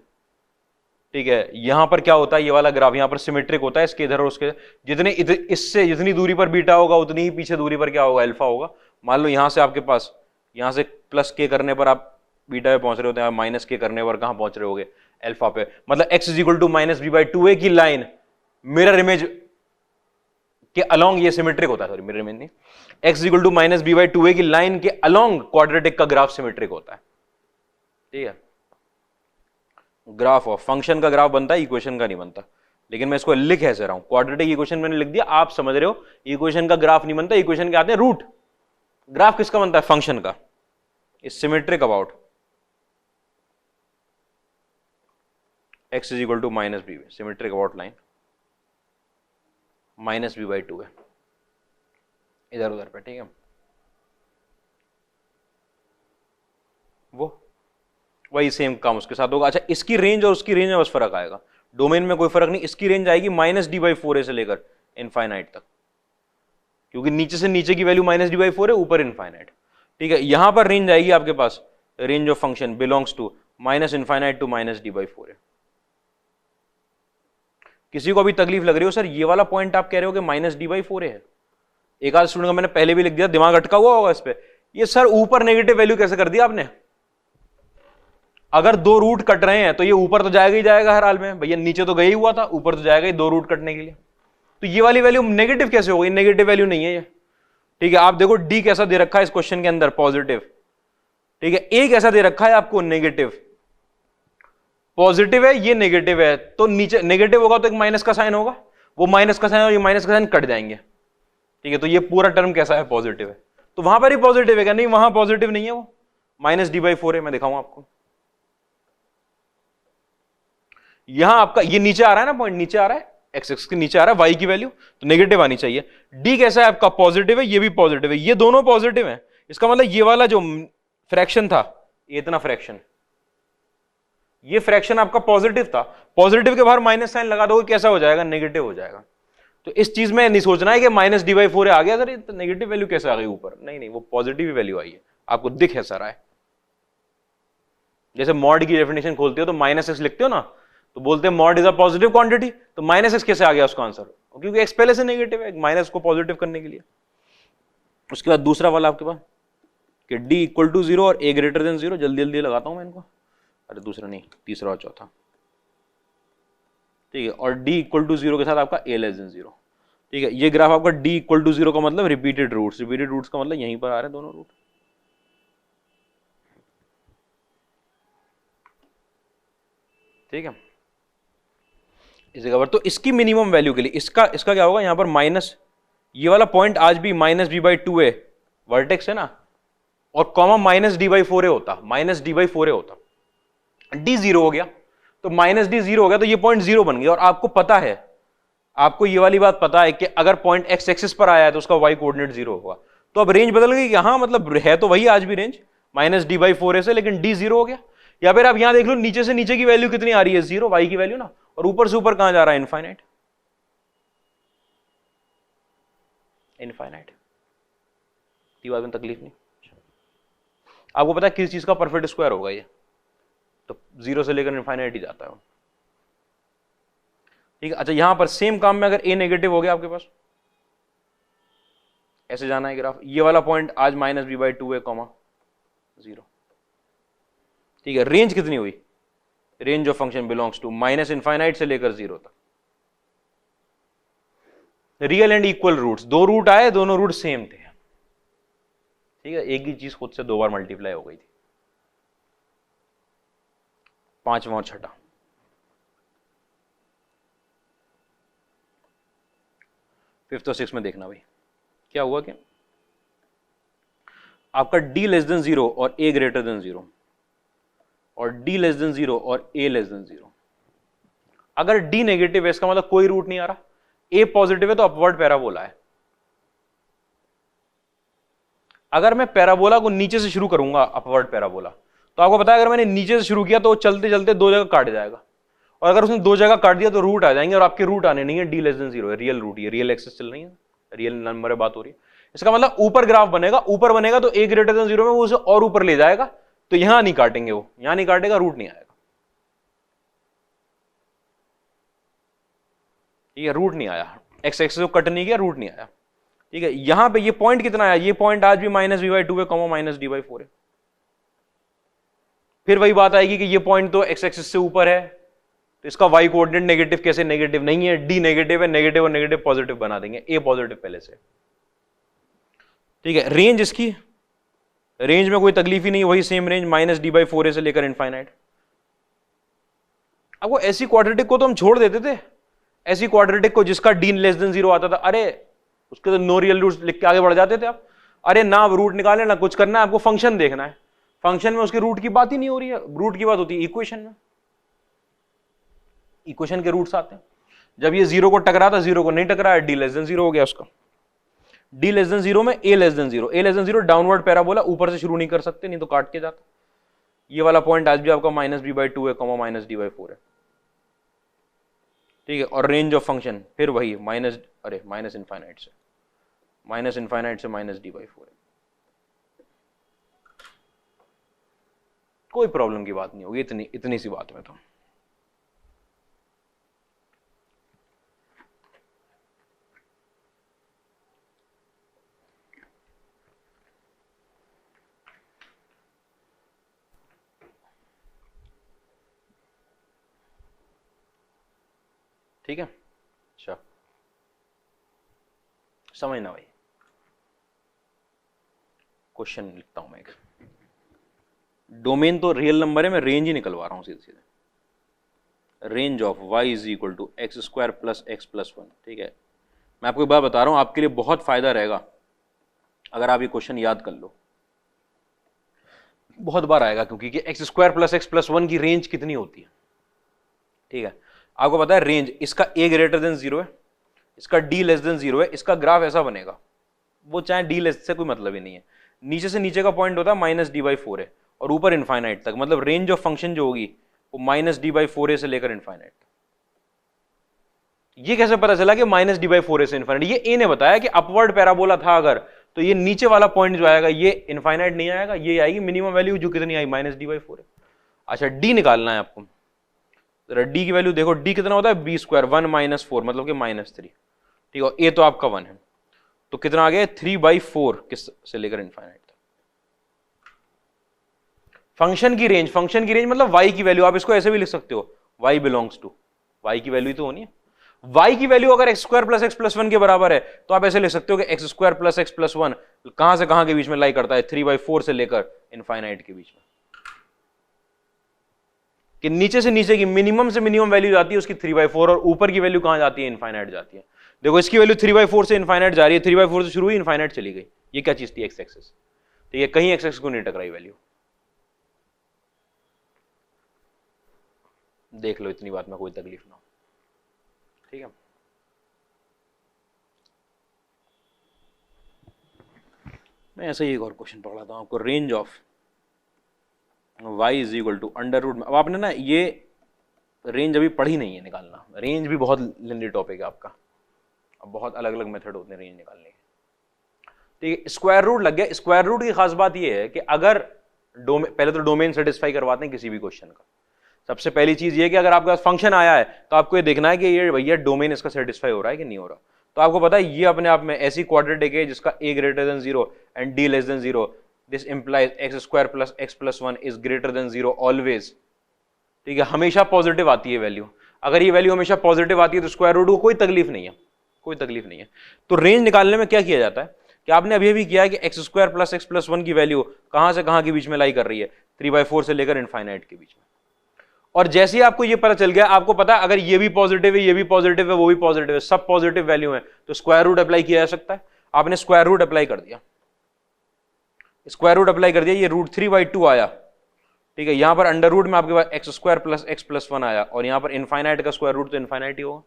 ठीक है, यहां पर क्या होता है, ये वाला ग्राफ यहां पर सिमेट्रिक होता है, इसके इधर और उसके जितने इससे जितनी दूरी पर बीटा होगा उतनी ही पीछे दूरी पर क्या होगा, अल्फा होगा। मान लो यहां से आपके पास, यहां से प्लस के करने पर आप बीटा पे पहुंच रहे होते हैं, माइनस के करने पर कहां पहुंच रहे होगे, अल्फा पे। मतलब x is equal to minus b by 2a की लाइन मिरर इमेज के अलोंग, ये सिमेट्रिक होता है, सॉरी मिरर इमेज नहीं, x is equal to minus b by 2a की लाइन के अलोंग क्वाड्रेटिक का ग्राफ सिमेट्रिक होता है। ठीक है, ग्राफ ऑफ फंक्शन का ग्राफ बनता है, इक्वेशन का नहीं बनता। लेकिन मैं इसको लिख ऐसे रहा हूं, क्वाड्रेटिक इक्वेशन मैंने लिख दिया, आप समझ रहे हो, इक्वेशन का ग्राफ नहीं बनता, इक्वेशन के आते हैं रूट। ग्राफ किसका बनता है, फंक्शन का। Is symmetric about x is equal to minus b, symmetric about line minus b by 2 है इधर उधर पे। ठीक है, वो वही सेम काम उसके साथ होगा। अच्छा, इसकी रेंज और उसकी रेंज में बस फर्क आएगा, डोमेन में कोई फर्क नहीं। इसकी रेंज आएगी माइनस डी बाई 4a से लेकर इनफाइनाइट तक, क्योंकि नीचे से नीचे की वैल्यू माइनस डी बाई 4 है, ऊपर इनफाइनाइट। ठीक है, यहां पर रेंज आएगी आपके पास, range of function belongs to minus infinite to minus D by 4a। किसी को अभी तकलीफ लग रही हो, सर ये वाला पॉइंट आप कह रहे हो कि माइनस डी बाई 4a है, एक आध स्टूडेंट का मैंने पहले भी लिख दिया, दिमाग अटका हुआ होगा इस पे, ये सर ऊपर नेगेटिव वैल्यू कैसे कर दिया आपने। अगर दो रूट कट रहे हैं तो ये ऊपर तो जाएगा ही जाएगा हर हाल में, भैया नीचे तो गया ही हुआ था, ऊपर तो जाएगा ही दो रूट कटने के लिए। तो ये वाली वैल्यू नेगेटिव कैसे हो गई, नेगेटिव वैल्यू नहीं है ये। ठीक है, आप देखो डी कैसा दे रखा है इस क्वेश्चन के अंदर, पॉजिटिव। ठीक है, ए कैसा दे रखा है आपको, नेगेटिव। पॉजिटिव है, ये नेगेटिव है, तो नीचे नेगेटिव होगा तो एक माइनस का साइन होगा, वो माइनस का साइन और ये माइनस का साइन कट जाएंगे। ठीक है, तो ये पूरा टर्म कैसा है, पॉजिटिव है। तो वहां पर ही पॉजिटिव है क्या, नहीं वहां पॉजिटिव नहीं है, वो माइनस डी बाई 4 है। मैं दिखाऊंगा आपको, यहां आपका ये नीचे आ रहा है ना, पॉइंट नीचे आ रहा है, एक्स एक्स के नीचे आ रहा है, वाई की वैल्यू तो नेगेटिव आनी चाहिए। डी कैसा है आपका, पॉजिटिव है, ये भी पॉजिटिव है, ये दोनों पॉजिटिव है। इसका मतलब ये वाला जो फ्रैक्शन था, ये इतना फ्रैक्शन, ये फ्रैक्शन आपका पॉजिटिव था, पॉजिटिव के बाहर माइनस साइन लगा दोगे कैसा हो जाएगा, नेगेटिव हो जाएगा। तो इस चीज में नहीं सोचना है कि माइनस डी बाई 4 आ गया सर, तो नेगेटिव वैल्यू कैसे आ गई ऊपर, नहीं नहीं, वो पॉजिटिव वैल्यू आई है, आपको दिख है सारा है। जैसे मॉड की डेफिनेशन खोलते हो तो माइनस एक्स लिखते हो ना, तो बोलते हैं mod is a positive quantity, तो माइनस एक्स कैसे आ गया उसका आंसर, क्योंकि एक्स पहले से नेगेटिव है, माइनस को पॉजिटिव करने के लिए। उसके बाद दूसरा वाला आपके पास कि डी इक्वल टू 0 और ए ग्रेटर देन 0, जल्दी जल्दी लगाता हूं मैं इनको, अरे दूसरा नहीं, तीसरा और चौथा। ठीक है, और डी इक्वल टू 0 के साथ आपका ए लेस देन 0। ठीक है, ये ग्राफ आपका डी इक्वल टू 0 का मतलब रिपीटेड रूट्स, रिपीटेड रूट्स का मतलब यहीं पर आ रहे हैं दोनों रूट। ठीक है, इस जगह पर तो इसकी मिनिमम वैल्यू के लिए इसका क्या होगा, यहां पर माइनस, ये वाला पॉइंट आज भी minus b by 2a vertex है ना, और comma minus D by 4a होता, माइनस डी बाई 4a होता, डी 0 हो गया, तो माइनस डी 0 हो गया, तो ये पॉइंट 0 बन गया। और आपको पता है, आपको ये वाली बात पता है कि अगर पॉइंट एक्स एक्सिस पर आया है तो उसका वाई कोऑर्डिनेट 0 होगा। तो अब रेंज बदल गई, यहां मतलब है तो वही आज भी range minus D by 4a से, लेकिन डी 0 हो गया। या फिर आप यहां देख लो, नीचे से नीचे की वैल्यू कितनी आ रही है, 0, वाई की वैल्यू ना, और ऊपर से ऊपर कहां जा रहा है, इनफाइनाइट, इनफाइनाइट। बात में तकलीफ नहीं। आपको पता है किस चीज का परफेक्ट स्क्वायर होगा ये, तो 0 से लेकर इनफाइनाइट ही जाता है। ठीक है, अच्छा यहां पर सेम काम में अगर ए नेगेटिव हो गया आपके पास, ऐसे जाना है ग्राफ, ये वाला पॉइंट आज माइनस बी बाई 2a, 0। ठीक है, रेंज कितनी हुई, range of function belongs to minus infinite से लेकर 0 तक। रियल एंड इक्वल रूट्स, दो रूट आए, दोनों रूट सेम थे। ठीक है, एक ही चीज खुद से 2 बार मल्टीप्लाई हो गई थी, पांचवा और छठा। फिफ्थ और सिक्स में देखना भाई क्या हुआ, कि आपका d लेस देन 0 और a ग्रेटर देन 0, और d लेस देन 0 और a लेस देन 0। अगर d नेगेटिव है इसका मतलब कोई रूट नहीं आ रहा, a पॉजिटिव है तो अपवर्ड पैराबोला है। अगर मैं पैराबोला को नीचे से शुरू करूंगा, अपवर्ड पैराबोला, तो आपको पता है अगर मैंने नीचे से शुरू किया तो चलते चलते 2 जगह काट जाएगा, और अगर उसने 2 जगह काट दिया तो रूट आ जाएंगे, और आपके रूट आने नहीं है, d लेस देन 0 है, रियल रूट, ये रियल एक्सेस चल रही है, रियल नंबर है, बात हो रही है। इसका मतलब ऊपर ग्राफ बनेगा, ऊपर बनेगा तो a ग्रेटर देन 0 में वो उसे और ऊपर ले जाएगा, तो यहां नहीं काटेंगे, वो यहां नहीं काटेगा, रूट नहीं आएगा, ठीक है, रूट नहीं आया, एक्स एक्सिस को कट नहीं किया, रूट नहीं आया, ठीक है। यहां पे ये पॉइंट कितना आया, ये पॉइंट आज भी -v/2 है, कॉमा -d/4 है। फिर वही बात आएगी कि ये पॉइंट तो एक्स एक्सिस से ऊपर है, तो इसका y कोऑर्डिनेट नेगेटिव, कैसे नेगेटिव नहीं है, d नेगेटिव है, नेगेटिव और नेगेटिव पॉजिटिव बना देंगे, a पॉजिटिव पहले से, ठीक है। रेंज इसकी, रेंज में कोई तकलीफ ही नहीं, वही सेम रेंज -d/4a से लेकर इनफाइनाइट। अब वो ऐसी क्वाड्रेटिक को तो हम छोड़ देते थे, ऐसी क्वाड्रेटिक को जिसका d लेस देन 0 आता था, अरे उसके तो नो रियल रूट लिख के आगे बढ़ जाते थे आप। अरे ना रूट निकाले ना कुछ करना है, आपको फंक्शन देखना है, फंक्शन में उसके रूट की बात ही नहीं हो रही है, रूट की बात होती है इक्वेशन में, इक्वेशन के रूट्स आते हैं। जब ये 0 को टकराता, 0 को नहीं टकराया, d लेस देन 0 हो गया उसका, d लेस देन 0 में a less than 0, a less than 0 downward parabola, ऊपर से शुरू नहीं कर सकते, नहीं तो काट के जाता। ये वाला पॉइंट आज भी आपका -b/2 है, कॉमा -d/4 है, ठीक है। और रेंज ऑफ फंक्शन फिर वही माइनस इनफाइनाइट से -d/4 है। कोई प्रॉब्लम की बात नहीं होगी, इतनी सी बात में तो। ठीक है, अच्छा समझना भाई। क्वेश्चन लिखता हूं मैं एक, डोमेन तो रियल नंबर है, मैं रेंज ही निकलवा रहा हूं सीधे सीधे। Range of y is equal to x² + x+1, ठीक है। मैं आपको एक बात बता रहा हूं, आपके लिए बहुत फायदा रहेगा अगर आप ये क्वेश्चन याद कर लो, बहुत बार आएगा, क्योंकि x² + x+1 की रेंज कितनी होती है, ठीक है। आपको पता है रेंज, इसका a ग्रेटर देन 0 है, इसका d लेस देन 0 है, इसका ग्राफ ऐसा बनेगा, वो चाहे d लेस से कोई मतलब ही नहीं है, नीचे से नीचे का पॉइंट होता है -d/4 है, और ऊपर इनफाइनाइट तक, मतलब रेंज ऑफ फंक्शन जो होगी वो -d/4a से लेकर इनफाइनाइट। ये कैसे पता चला कि -d/4a से इनफाइनाइट? ये a ने बताया कि अपवर्ड पैराबोला था अगर, तो ये नीचे वाला पॉइंट जो आएगा ये इनफाइनाइट नहीं आएगा, ये आएगी मिनिमम वैल्यू जो कितनी आई, -d/4a। अच्छा d निकालना है आपको, d की वैल्यू देखो, d कितना होता है b², 1 - 4 मतलब कि -3, ठीक है। a तो आपका 1 है, तो कितना आ गया 3/4 किस से लेकर इनफाइनाइट तक। फंक्शन की रेंज मतलब y की वैल्यू, आप इसको ऐसे भी लिख सकते हो, y बिलोंग्स टू, y की वैल्यू तो होनी है, y की वैल्यू अगर x² + x+1 के बराबर है, तो आप ऐसे लिख सकते हो कि x² + x+1 कहां से कहां के बीच में लाई करता है, 3/4 से लेकर इनफाइनाइट के बीच में, कि नीचे से नीचे की मिनिमम से मिनिमम वैल्यू जाती है उसकी 3/4, और ऊपर की वैल्यू कहां जाती है, इनफाइनाइट जाती है। देखो इसकी वैल्यू 3/4 से इनफाइनाइट जा रही है, 3/4 से शुरू हुई, इनफाइनाइट चली गई, ये क्या चीज थी, एक्स एक्सिस, ठीक है, कहीं एक्स एक्सिस को नहीं टकराई वैल्यू, देख लो, इतनी बात में कोई तकलीफ ना हो, ठीक है। मैं ऐसे ही एक और क्वेश्चन पढ़ाता हूं आपको, range of y is equal to √, अब आपने ना ये रेंज अभी पढ़ी नहीं है, निकालना रेंज भी बहुत लेंदी टॉपिक है आपका, अब बहुत अलग अलग मेथड होते हैं रेंज निकालने के, ठीक है। स्क्वायर रूट लग गया, स्क्वायर रूट की खास बात ये है कि अगर पहले तो डोमेन सेटिस्फाई करवाते हैं किसी भी क्वेश्चन का, सबसे पहली चीज ये कि अगर आपके पास फंक्शन आया है तो आपको ये देखना है कि ये भैया डोमेन इसका सेटिस्फाई हो रहा है कि नहीं हो रहा। तो आपको पता है ये अपने आप में ऐसी क्वाड्रेटिक है जिसका a greater than 0 and d less than 0, this implies x² + x+1 is greater than 0 always, ठीक है। हमेशा पॉजिटिव आती है वैल्यू, अगर ये वैल्यू हमेशा पॉजिटिव आती है तो स्क्वायर रूट को कोई तकलीफ नहीं है, कोई तकलीफ नहीं है। तो रेंज निकालने में क्या किया जाता है कि आपने अभी भी किया है कि x² + x+1 की वैल्यू कहां से कहां के बीच में लाई कर रही है, 3/4 से लेकर इनफाइनाइट के बीच में। और जैसे ही आपको ये पता चल गया, आपको पता है अगर ये भी पॉजिटिव है, ये भी पॉजिटिव है, वो भी पॉजिटिव है, सब पॉजिटिव वैल्यू है, तो स्क्वायर रूट अप्लाई किया जा सकता है। आपने स्क्वायर रूट अप्लाई कर दिया, स्क्वायर रूट अप्लाई कर दिया, ये √3/2 आया, ठीक है। यहां पर अंडर रूट में आपके पास x² + x+1 आया, और यहां पर इनफाइनाइट का स्क्वायर रूट तो इनफाइनाइट ही होगा।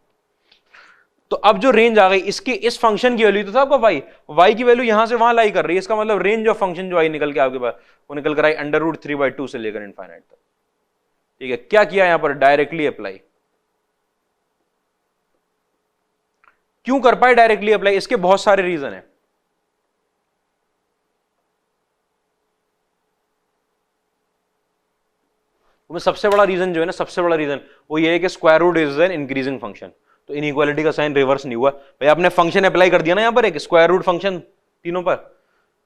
तो अब जो रेंज आ गई इसकी, इस फंक्शन की वैल्यू तो था आपका y की वैल्यू यहां से वहां लाई कर रही है, इसका मतलब रेंज ऑफ फंक्शन जो आई निकल के आपके पास, वो निकल कर आई √3/2 से लेकर इनफाइनाइट तक, ठीक है। क्या किया यहां पर, डायरेक्टली अप्लाई। क्यों कर पाए डायरेक्टली अप्लाई, इसके बहुत सारे रीजन है। उसमें सबसे बड़ा रीजन जो है ना, सबसे बड़ा रीजन वो ये है कि square root is an increasing function. तो इनइक्वालिटी का साइन रिवर्स नहीं हुआ भाई, आपने फंक्शन अप्लाई कर दिया ना यहाँ पर, एक स्क्वायर रूट फंक्शन तीनों पर,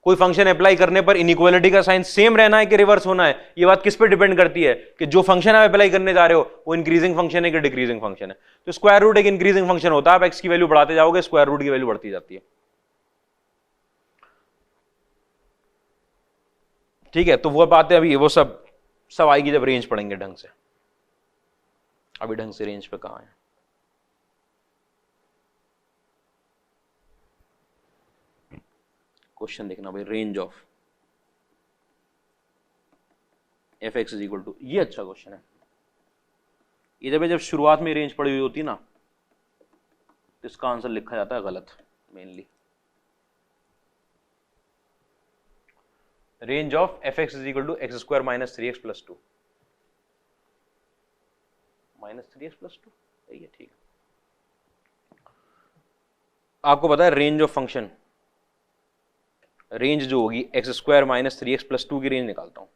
कोई फंक्शन अप्लाई करने पर इनइक्वालिटी का साइन सेम रहना है कि रिवर्स होना है, ये बात किस पे डिपेंड करती है कि जो फंक्शन आप अप्लाई करने जा रहे हो वो इंक्रीजिंग फंक्शन है कि डिक्रीजिंग फंक्शन है। तो स्क्वायर रूट एक इंक्रीजिंग फंक्शन होता है, आप एक्स की वैल्यू बढ़ाते जाओगे स्क्वायर रूट की वैल्यू बढ़ती जाती है। ठीक है, तो वो बात है अभी, वो सब आएगी जब रेंज पढ़ेंगे ढंग से, अभी ढंग से रेंज पे कहां है। क्वेश्चन देखना भाई, range of f x is equal to, ये अच्छा क्वेश्चन है। ये जब शुरुआत में रेंज पड़ी हुई होती है ना, तो इसका आंसर लिखा जाता है गलत mainly. Range of f x is equal to x square minus 3x plus 2, minus 3x plus 2, यही है, ठीक है। आपको पता है रेंज ऑफ फंक्शन, रेंज जो होगी x square minus 3x plus 2 की रेंज निकालता हूं,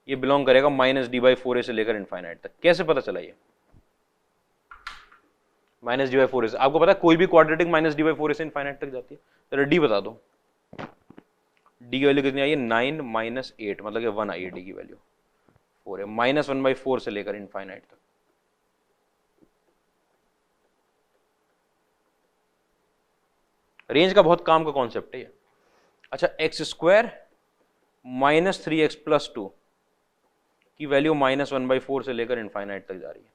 ये बिलोंग करेगा माइनस डी बाई 4a से लेकर इनफाइनाइट तक। कैसे पता चला ये माइनस डी बाई 4a से? आपको पता है कोई भी quadratic minus D by 4a से इनफाइनाइट तक जाती है। चलो डी बता दो, डी की वैल्यू कितनी आई है? 9 माइनस 8, मतलब कि 1 आई है डी की वैल्यू, 4 है, माइनस 1/4 से लेकर इनफाइनाइट तक। रेंज का बहुत काम का कॉन्सेप्ट है ये। अच्छा, x square minus 3x plus 2 की वैल्यू माइनस 1/4 से लेकर इनफाइनाइट तक जा रही है।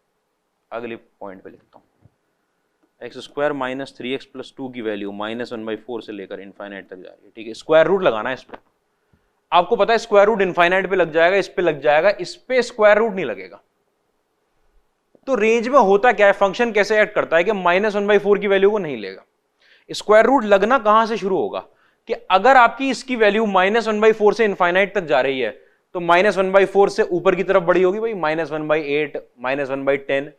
अगले पॉइंट पे लिखता हूं, x square minus 3x plus 2 की वैल्यू माइनस 1/4 से लेकर इनफाइनाइट तक जा रही है। ठीक है, स्क्वायर रूट लगाना है इस पे। आपको पता है स्क्वायर रूट इनफाइनाइट पे लग जाएगा, इस पे लग जाएगा, इस पे स्क्वायर रूट नहीं लगेगा। तो रेंज में होता क्या है, फंक्शन कैसे एक्ट करता है कि माइनस 1/4 की वैल्यू को नहीं लेगा। स्क्वायर रूट लगना कहां से शुरू होगा कि अगर आपकी इसकी वैल्यू माइनस 1/4 से इनफाइनाइट तक जा रही है तो माइनस 1/4 से ऊपर की तरफ बढ़ी होगी भाई, माइनस 1/8, माइनस 1/10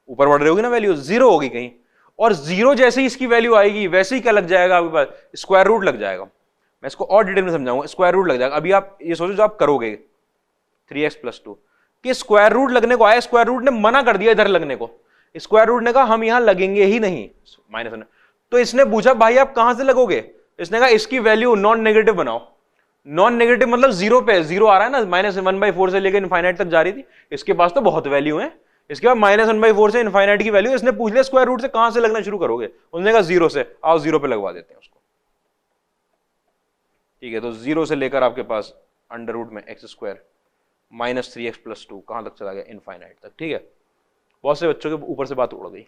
ऊपर बढ़ रही होगी ना वैल्यू, जीरो होगी कहीं। और जीरो जैसे ही इसकी वैल्यू आएगी वैसे ही क्या लग जाएगा आपके पास, स्क्वायर रूट लग जाएगा। मैं इसको और डिटेल में समझाऊंगा, स्क्वायर रूट लग जाएगा। अभी आप ये सोचो जो आप करोगे 3x प्लस 2 कि स्क्वायर रूट लगने को आया, स्क्वायर रूट ने मना कर दिया इधर लगने को, स्क्वायर रूट ने कहा हम यहां लगेंगे ही नहीं माइनस 1। तो इसने पूछा भाई आप कहां से लगोगे, इसने कहा इसकी वैल्यू नॉन नेगेटिव बनाओ। नॉन नेगेटिव मतलब जीरो पे, जीरो आ रहा है ना, माइनस 1/4 से लेकर इनफाइनाइट तक जा रही थी, इसके पास तो बहुत वैल्यू है। इसके बाद माइनस 1/4 से इनफाइनाइट की वैल्यू, इसने पूछ लिया स्क्वायर रूट से कहां से लगना शुरू करोगे, उसने कहा जीरो से, आओ जीरो पे लगवा देते हैं उसको। ठीक है, तो जीरो से लेकर आपके पास अंडर रूट में x square minus 3x plus 2 कहां तक चला गया, इनफाइनाइट तक। ठीक है, बहुत से बच्चों के ऊपर से बात उड़ गई,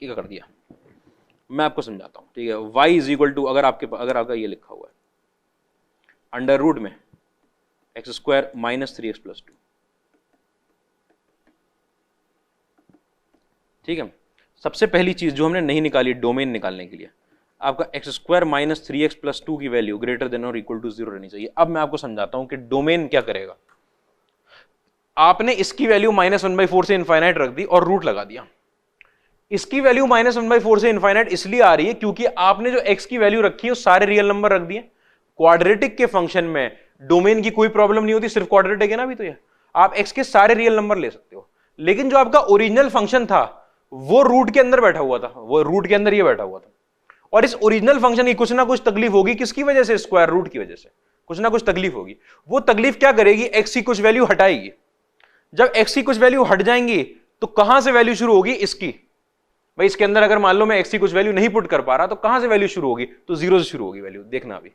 क्या कर दिया मैं आपको समझाता हूं। ठीक है, y इज इक्वल टू, अगर आपका ये लिखा हुआ है अंडर रूट में x square minus 3x plus 2। ठीक है, सबसे पहली चीज जो हमने नहीं निकाली डोमेन निकालने के लिए, आपका x square minus 3x plus 2 की वैल्यू ग्रेटर देन और इक्वल टू 0 रहनी चाहिए। अब मैं आपको समझाता हूं कि डोमेन क्या करेगा। आपने इसकी वैल्यू माइनस 1/4 से इनफाइनाइट रख दी और रूट लगा दिया। इसकी वैल्यू माइनस 1/4 से इनफाइनाइट इसलिए आ रही है क्योंकि आपने जो x की वैल्यू रखी है वो सारे रियल नंबर रख दिए। क्वाड्रेटिक के फंक्शन में डोमेन की कोई प्रॉब्लम नहीं होती, सिर्फ क्वाड्रेटिक है ना, अभी तो ये आप x के सारे रियल नंबर ले सकते हो। लेकिन जो आपका ओरिजिनल फंक्शन था वो रूट के अंदर बैठा हुआ था, वो रूट के अंदर ये बैठा हुआ था। और इस ओरिजिनल फंक्शन की कुछ ना कुछ तकलीफ होगी, किसकी वजह से, स्क्वायर रूट की वजह से कुछ ना कुछ तकलीफ होगी। वो तकलीफ क्या करेगी, x की कुछ वैल्यू हटाएगी। जब x की कुछ वैल्यू हट जाएंगी तो कहां से वैल्यू शुरू होगी, इसकी। भाई इसके अंदर अगर मान लो मैं x की कुछ वैल्यू नहीं पुट कर पा रहा तो कहां से वैल्यू शुरू होगी, तो 0 से शुरू होगी वैल्यू। देखना अभी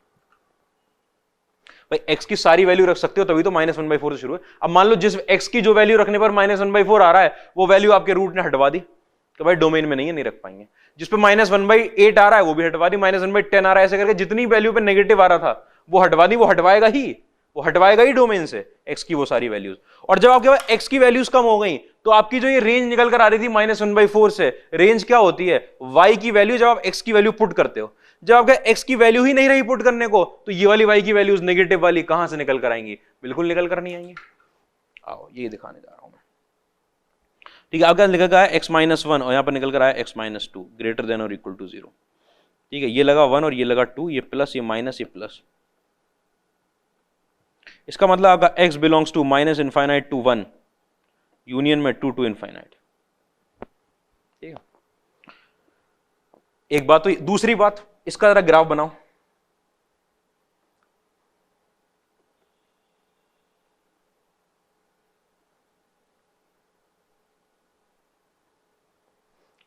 भाई x की सारी वैल्यू रख सकते हो तभी तो माइनस 1/4 से शुरू है। अब मान लो जिस x की जो वैल्यू रखने पर माइनस 1/4 आ रहा है वो वैल्यू आपके रूट ने हटवा दी, तो भाई डोमेन में नहीं है, नहीं रख पाएंगे। जिस पे माइनस 1/8 आ रहा है वो भी हटवा दी, माइनस 1/10 आ रहा है, ऐसे करके जितनी वैल्यू पे नेगेटिव आ रहा था वो हटवा दी, वो हटवाएगा ही डोमेन से x की वो सारी वैल्यूज। और जब आपके पास x की वैल्यूज कम हो गई तो आपकी जो ये रेंज निकल कर आ रही थी माइनस 1/4 से, रेंज क्या होती है, y की वैल्यू जब आप x की वैल्यू पुट करते हो। जब आपका x की वैल्यू ही नहीं रही पुट करने को तो ये वाली y की वैल्यूज नेगेटिव वाली कहां से निकल कर आएंगी, बिल्कुल निकल कर नहीं आएंगी। आओ ये दिखाने जा रहा हूं मैं। ठीक है, आपका निकल आया x-1 और यहां पर निकल कर आया x-2 ग्रेटर देन और इक्वल टू 0। ठीक है, ये लगा 1 और ये लगा 2, ये प्लस, ये माइनस, ये प्लस। इसका मतलब आपका x belongs to minus infinite to 1 union में 2 टू इनफाइनाइट। ठीक है, एक बात। तो दूसरी बात, इसका जरा ग्राफ बनाओ।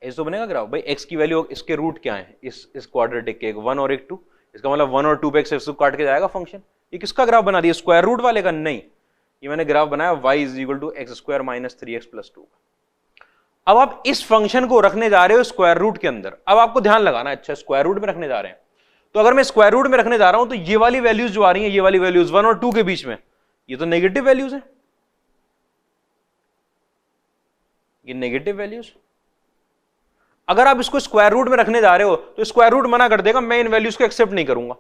ऐसे तो बनेगा ग्राफ भाई, x की वैल्यू, इसके रूट क्या है इस क्वाड्रेटिक के, एक 1 और एक 2, इसका मतलब 1 और 2 पे x काट के जाएगा फंक्शन। ये किसका ग्राफ बना दिया, स्क्वायर रूट वाले का? नहीं, ये मैंने ग्राफ बनाया y is equal to x square minus 3x plus 2। अब आप इस फंक्शन को रखने जा रहे हो स्क्वायर रूट के अंदर। अब आपको ध्यान लगाना, अच्छा स्क्वायर रूट में रखने जा रहे हैं, तो अगर मैं स्क्वायर रूट में रखने जा रहा हूं तो ये वाली वैल्यूज जो आ रही है, ये वाली वैल्यूज 1 और 2 के बीच में, ये तो नेगेटिव वैल्यूज है, ये नेगेटिव वैल्यूज। अगर आप इसको स्क्वायर रूट में रखने जा रहे हो तो स्क्वायर रूट मना कर देगा, मैं इन वैल्यूज को एक्सेप्ट नहीं करूंगा।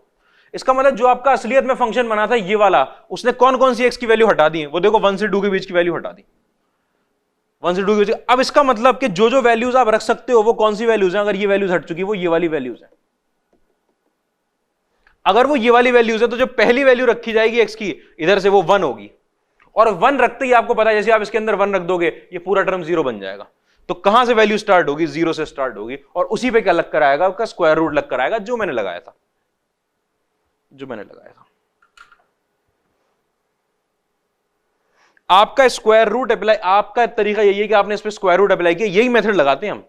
इसका मतलब जो आपका असलियत में फंक्शन बना था ये वाला, उसने कौन कौन सी एक्स की वैल्यू हटा दी, वो देखो 1 से 2 के बीच की वैल्यू हटा दी, 1 से 2 के बीच। अब इसका मतलब कि जो जो वैल्यूज आप रख सकते हो वो कौन सी वैल्यूज हैं, अगर ये वैल्यूज हट चुकी है वो ये वाली वैल्यूज है। अगर वो ये वाली वैल्यूज है तो जो पहली वैल्यू रखी जाएगी एक्स की इधर से वो 1 होगी, और 1 रखते ही आपको पता है जैसे आप इसके अंदर 1 रख दोगे ये पूरा टर्म 0 बन जाएगा। तो कहां से वैल्यू स्टार्ट होगी, 0 से स्टार्ट होगी, और उसी पे क्या लग कर आएगा, आपका स्क्वायर रूट लग कर आएगा, जो मैंने लगाया था, जो मैंने लगाया था। आपका स्क्वायर रूट अप्लाई, आपका तरीका यही है कि आपने इस पे स्क्वायर रूट अप्लाई किया, यही मेथड लगाते हैं हम।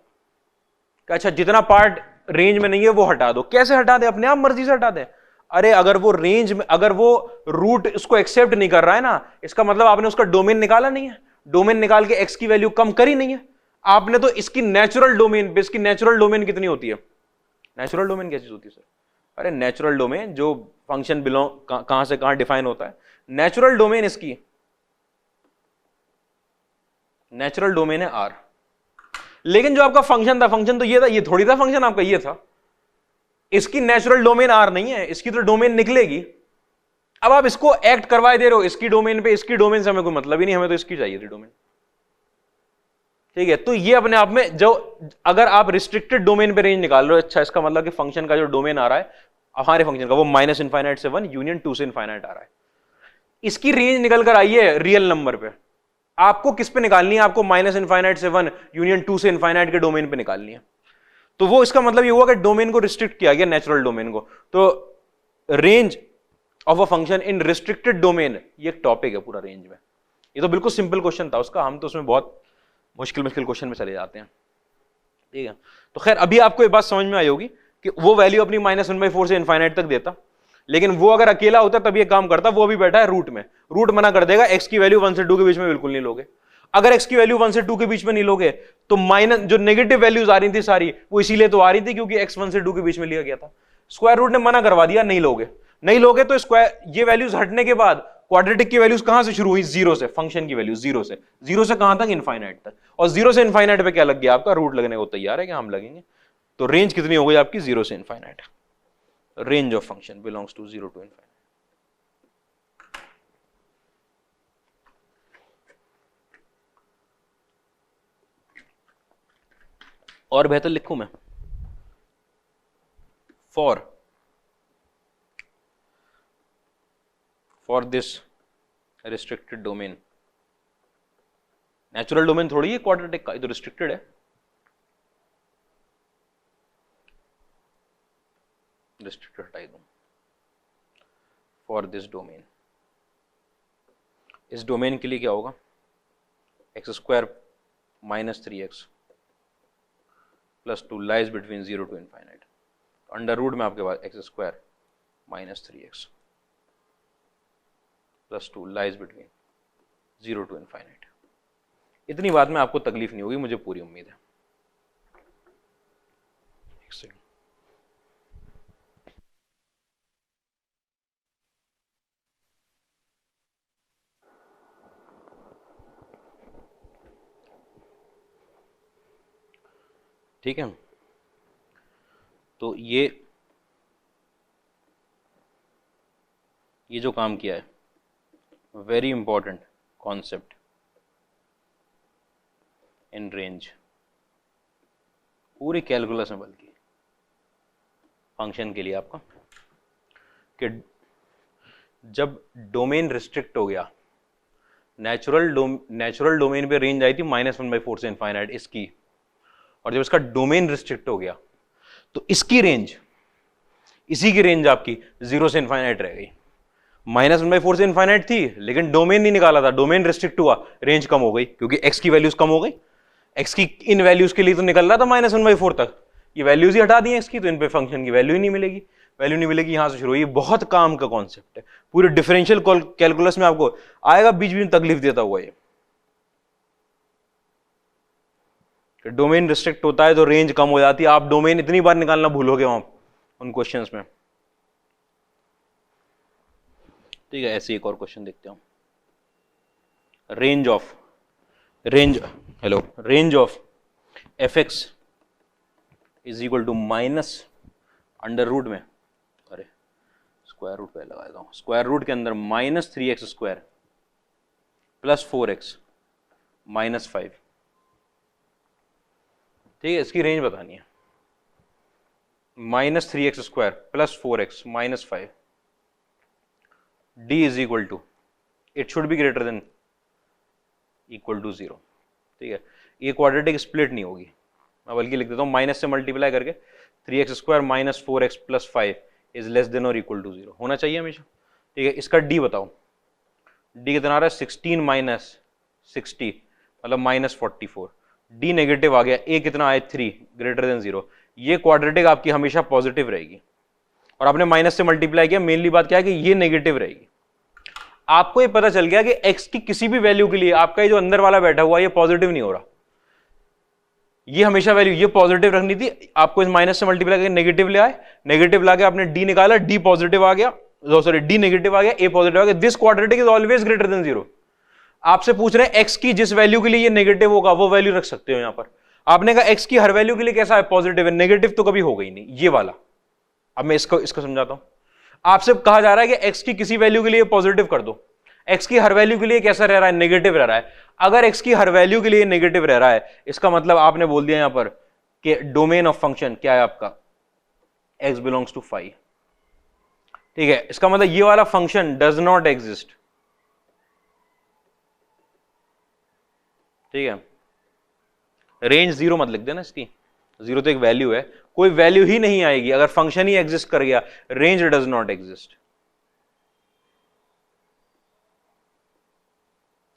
अच्छा जितना पार्ट रेंज में नहीं है वो हटा दो। कैसे हटा दे, अपने आप मर्जी से हटा दे। अरे अगर वो रेंज में, अगर वो रूट इसको एक्सेप्ट नहीं कर रहा है ना, इसका मतलब आपने उसका डोमेन निकाला नहीं है, डोमेन निकाल के एक्स की वैल्यू कम करी नहीं है आपने, तो इसकी नेचुरल डोमेन पे, इसकी नेचुरल डोमेन कितनी होती है, नेचुरल डोमेन क्या चीज होती है सर? अरे नेचुरल डोमेन जो फंक्शन बिलोंग कहां से कहां डिफाइन होता है, नेचुरल डोमेन इसकी, नेचुरल डोमेन है आर। लेकिन जो आपका फंक्शन था, फंक्शन तो ये था, ये थोड़ी था फंक्शन आपका, ये था। इसकी नेचुरल डोमेन आर नहीं है, इसकी तो डोमेन निकलेगी। अब आप इसको एक्ट करवाए दे रहे हो इसकी डोमेन पे, इसकी डोमेन से हमें कोई मतलब ही नहीं, हमें तो इसकी चाहिए थी डोमेन। ठीक है, तो ये अपने आप में जो, अगर आप रिस्ट्रिक्टेड डोमेन पे रेंज निकाल रहे हो, अच्छा इसका मतलब कि फंक्शन का जो डोमेन आ रहा है हमारे फंक्शन का, वो माइनस इनफाइनाइट से 1 यूनियन 2 से इनफाइनाइट आ रहा है। इसकी रेंज निकल कर आई है रियल नंबर पे। आपको किस पे निकालनी है, आपको माइनस इनफाइनाइट से 1 यूनियन 2 से इनफाइनाइट के डोमेन पे निकालनी है। तो वो इसका मतलब ये हुआ कि डोमेन को रिस्ट्रिक्ट किया गया, नेचुरल डोमेन को। तो range of a function in restricted domain, ये एक टॉपिक है पूरा रेंज में। ये तो बिल्कुल सिंपल क्वेश्चन था उसका, हम तो उसमें बहुत मुश्किल क्वेश्चन में चले जाते हैं। ठीक है, तो खैर अभी आपको ये बात समझ में आई होगी कि वो वैल्यू अपनी -1/4 से इनफाइनाइट तक देता, लेकिन वो अगर अकेला होता तब ये काम करता। वो अभी बैठा है रूट में, रूट मना कर देगा, एक्स की वैल्यू 1 से 2 के बीच में बिल्कुल नहीं लोगे। अगर एक्स की वैल्यू 1 से 2 के बीच में नहीं लोगे तो माइनस जो नेगेटिव वैल्यूज आ रही थी सारी, वो इसीलिए तो आ रही थी क्योंकि एक्स 1 से 2 के बीच में लिया गया था। स्क्वायर रूट ने मना करवा दिया, नहीं लोगे, नहीं लोगे तो स्क्वायर, ये वैल्यूज हटने के बाद क्वाड्रेटिक की वैल्यूज कहां से शुरू हुई, 0 से। फंक्शन की वैल्यू 0 से, 0 से कहां तक, इनफाइनाइट तक। और 0 से इनफाइनाइट पे क्या लग गया आपका, रूट लगने को तैयार है कि हम लगेंगे। तो रेंज कितनी हो गई आपकी, 0 से infinite. Range of function belongs to 0 to infinite. और बेहतर लिखूं मैं, for this restricted domain, natural domain थोड़ी है क्वाड्रेटिक का, ये तो रिस्ट्रिक्टेड है। रिस्ट्रिक्टेड हटाई दूं, फॉर दिस डोमेन, इस डोमेन के लिए क्या होगा, x square minus 3x plus 2 lies between 0 to infinite. Under root में आपके पास x square minus 3x plus 2 lies between 0 to infinite. इतनी बात में आपको तकलीफ नहीं होगी, मुझे पूरी उम्मीद है। एक सेकंड, ठीक है। तो ये जो काम किया है, very important concept in range, पूरी कैलकुलस में, बल्कि फंक्शन के लिए आपका, कि जब डोमेन रिस्ट्रिक्ट हो गया, नेचुरल डोमेन पे रेंज आई थी -1/4 से इनफाइनाइट इसकी, और जब इसका डोमेन रिस्ट्रिक्ट हो गया तो इसकी रेंज, इसी की रेंज आपकी 0 से इनफाइनाइट रह गई। -1/4 से इनफाइनाइट थी, लेकिन डोमेन नहीं निकाला था, डोमेन रिस्ट्रिक्ट हुआ, रेंज कम हो गई क्योंकि x की वैल्यूज कम हो गई। x की इन वैल्यूज के लिए तो निकल रहा था -1/4 तक, ये वैल्यूज ही हटा दी x की, तो इन पे फंक्शन की वैल्यू ही नहीं मिलेगी, वैल्यू नहीं मिलेगी, यहां से शुरू हुई। बहुत काम का कॉन्सेप्ट है, पूरे डिफरेंशियल कैलकुलस में आपको आएगा बीच बीच में तकलीफ देता हुआ ये। डोमेन रिस्ट्रिक्ट होता है तो रेंज कम हो जाती है, आप डोमेन इतनी बार निकालना भूलोगे वहां उन क्वेश्चंस में। ठीक है, ऐसे एक और क्वेश्चन देखते हैं। Range of fx is equal to minus under root में, अरे स्क्वायर रूट पे लगा देता हूं, स्क्वायर रूट के अंदर -3x² प्लस 4x -5। ठीक है, इसकी रेंज बतानी है। -3x² plus 4x -5, d is equal to, it should be greater than equal to 0। ठीक है, ये क्वाड्रेटिक स्प्लिट नहीं होगी, मैं बल्कि लिख देता हूँ माइनस से मल्टीप्लाई करके 3x² - 4x + 5 is less than और इक्वल टू 0 होना चाहिए हमेशा। ठीक है, इसका d बताओ, d कितना आ रहा है 16 - 60 मतलब -44, d नेगेटिव आ गया, a कितना आया 3 ग्रेटर देन 0। ये क्वाड्रेटिक आपकी हमेशा पॉजिटिव रहेगी, और आपने माइनस से मल्टीप्लाई किया, मेनली बात क्या है कि ये नेगेटिव रहेगी। आपको ये पता चल गया कि x की किसी भी वैल्यू के लिए आपका ये जो अंदर वाला बैठा हुआ है ये पॉजिटिव नहीं हो रहा, ये हमेशा वैल्यू ये पॉजिटिव रखनी थी। आपको इस माइनस से मल्टीप्लाई करके नेगेटिव ले आए, नेगेटिव लाके आपने d निकाला, d पॉजिटिव आ गया, सॉरी d नेगेटिव आ गया, a पॉजिटिव आ गया। This quadratic is always greater than 0। आपसे पूछ रहे हैं x की जिस वैल्यू के लिए ये नेगेटिव होगा वो वैल्यू रख सकते हो यहां पर। आपने कहा x की हर वैल्यू के लिए कैसा है, पॉजिटिव है, नेगेटिव तो कभी होगा ही नहीं, ये वाला। अब मैं इसको समझाता हूं। आपसे कहा जा रहा है कि x की किसी वैल्यू के लिए पॉजिटिव कर दो, x की हर वैल्यू के लिए कैसा रह रहा है, नेगेटिव रह रहा है। अगर x की हर वैल्यू के लिए नेगेटिव रह रहा है, इसका मतलब आपने बोल दिया यहां पर कि डोमेन ऑफ फंक्शन क्या है आपका, x बिलोंग्स टू फाई। ठीक है, इसका मतलब ये वाला फंक्शन डज नॉट एग्जिस्ट। ठीक है, रेंज 0 मत लिख देना इसकी, 0 तो एक वैल्यू है, कोई वैल्यू ही नहीं आएगी अगर फंक्शन ही एग्जिस्ट कर गया, रेंज डज नॉट एग्जिस्ट।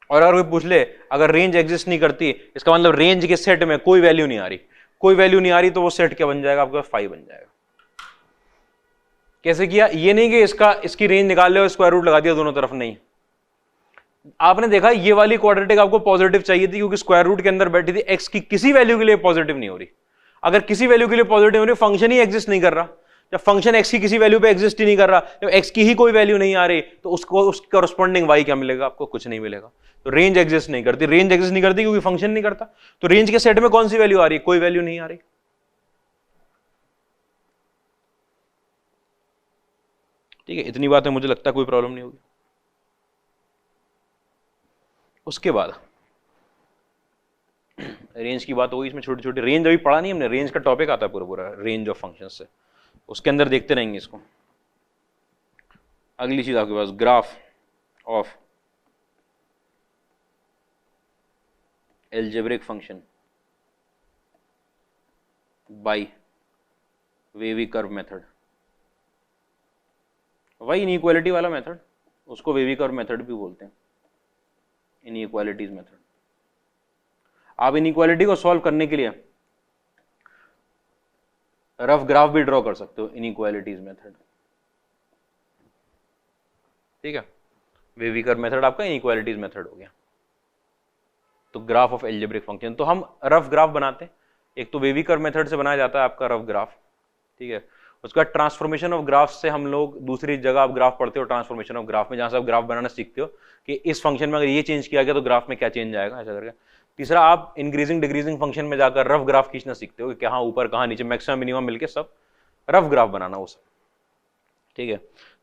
और अगर कोई पूछ ले अगर रेंज एग्जिस्ट नहीं करती, इसका मतलब रेंज के सेट में कोई वैल्यू नहीं आ रही, कोई वैल्यू नहीं आ रही, तो वो सेट क्या बन जाएगा आपका, फाई बन जाएगा। कैसे किया, ये नहीं कि इसकी रेंज निकाल ले और स्क्वायर रूट लगा दिया दोनों तरफ, नहीं। आपने देखा ये वाली क्वाड्रेटिक आपको पॉजिटिव चाहिए थी क्योंकि स्क्वायर रूट के अंदर बैठी थी, एक्स की किसी वैल्यू के लिए पॉजिटिव नहीं हो रही। अगर किसी वैल्यू के लिए पॉजिटिव हो रही, फंक्शन ही एग्जिस्ट नहीं कर रहा। जब फंक्शन एक्स की किसी वैल्यू पे एग्जिस्ट ही नहीं कर रहा, जब एक्स की ही कोई वैल्यू नहीं आ रही, तो उसको उसके कॉरस्पॉन्डिंग वाई क्या मिलेगा आपको, कुछ नहीं मिलेगा। तो रेंज एग्जिस्ट नहीं करती, रेंज एग्जिस्ट नहीं करती क्योंकि फंक्शन नहीं करता। तो रेंज के सेट में कौन सी वैल्यू आ रही है, कोई वैल्यू नहीं आ रही। ठीक है, इतनी बात है, मुझे लगता है कोई प्रॉब्लम नहीं होगी। उसके बाद रेंज की बात होगी, इसमें छोटी छोटी रेंज अभी पढ़ा नहीं हमने, रेंज का टॉपिक आता है पूरा पूरा रेंज ऑफ फंक्शंस से, उसके अंदर देखते रहेंगे इसको। अगली चीज आपके पास graph of algebraic function by wavy curve method. वही इनइक्वालिटी वाला मेथड, उसको वेवी कर्व मेथड भी बोलते हैं, इनइक्वालिटीज मेथड। आप इनइक्वालिटी को सॉल्व करने के लिए रफ ग्राफ भी ड्रॉ कर सकते हो, इनइक्वालिटीज मेथड। ठीक है, वेवी कर्व मेथड आपका इनइक्वालिटीज मेथड हो गया। तो ग्राफ ऑफ एल्जेब्रिक फंक्शन, तो हम रफ ग्राफ बनाते हैं। एक तो वेवी कर्व मेथड से बनाया जाता है आपका रफ ग्राफ, ठीक है। उसके बाद ट्रांसफॉर्मेशन ऑफ ग्राफ से हम लोग दूसरी जगह आप ग्राफ पढ़ते हो, ट्रांसफॉर्मेशन ऑफ ग्राफ में, जहां से आप ग्राफ बनाना सीखते हो कि इस फंक्शन में अगर ये चेंज किया गया तो ग्राफ में क्या चेंज आएगा, ऐसा करके। तीसरा, आप इंक्रीजिंग डिक्रीजिंग फंक्शन में जाकर रफ ग्राफ खींचना सीखते हो कि कहाँ ऊपर कहाँ नीचे, मैक्सिमम मिनिमम मिलके सब रफ ग्राफ बनाना वो सब। ठीक है,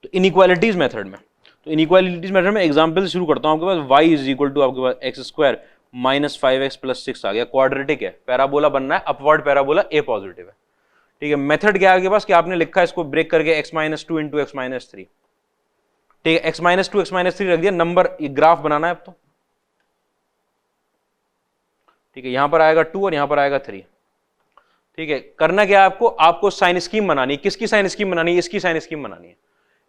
तो इनइक्वालिटीज मेथड में, तो इनइक्वालिटीज मेथड में एग्जांपल से शुरू करता हूं। आपके पास y इज इक्वल टू आपके पास x² - 5x + 6 आ गया, क्वाड्रेटिक है, पैराबोला बनना है, अपवर्ड पैराबोला, a पॉजिटिव है। ठीक है, मेथड क्या है आपके पास कि आपने लिखा है इसको ब्रेक करके x - 2 × x - 3। ठीक है, x-2 x-3 रख दिया, नंबर ये ग्राफ बनाना है अब तो। ठीक है, यहां पर आएगा 2 और यहां पर आएगा 3। ठीक है, करना क्या है आपको, आपको साइन स्कीम बनानी है। किसकी साइन स्कीम बनानी है? इसकी साइन स्कीम बनानी है।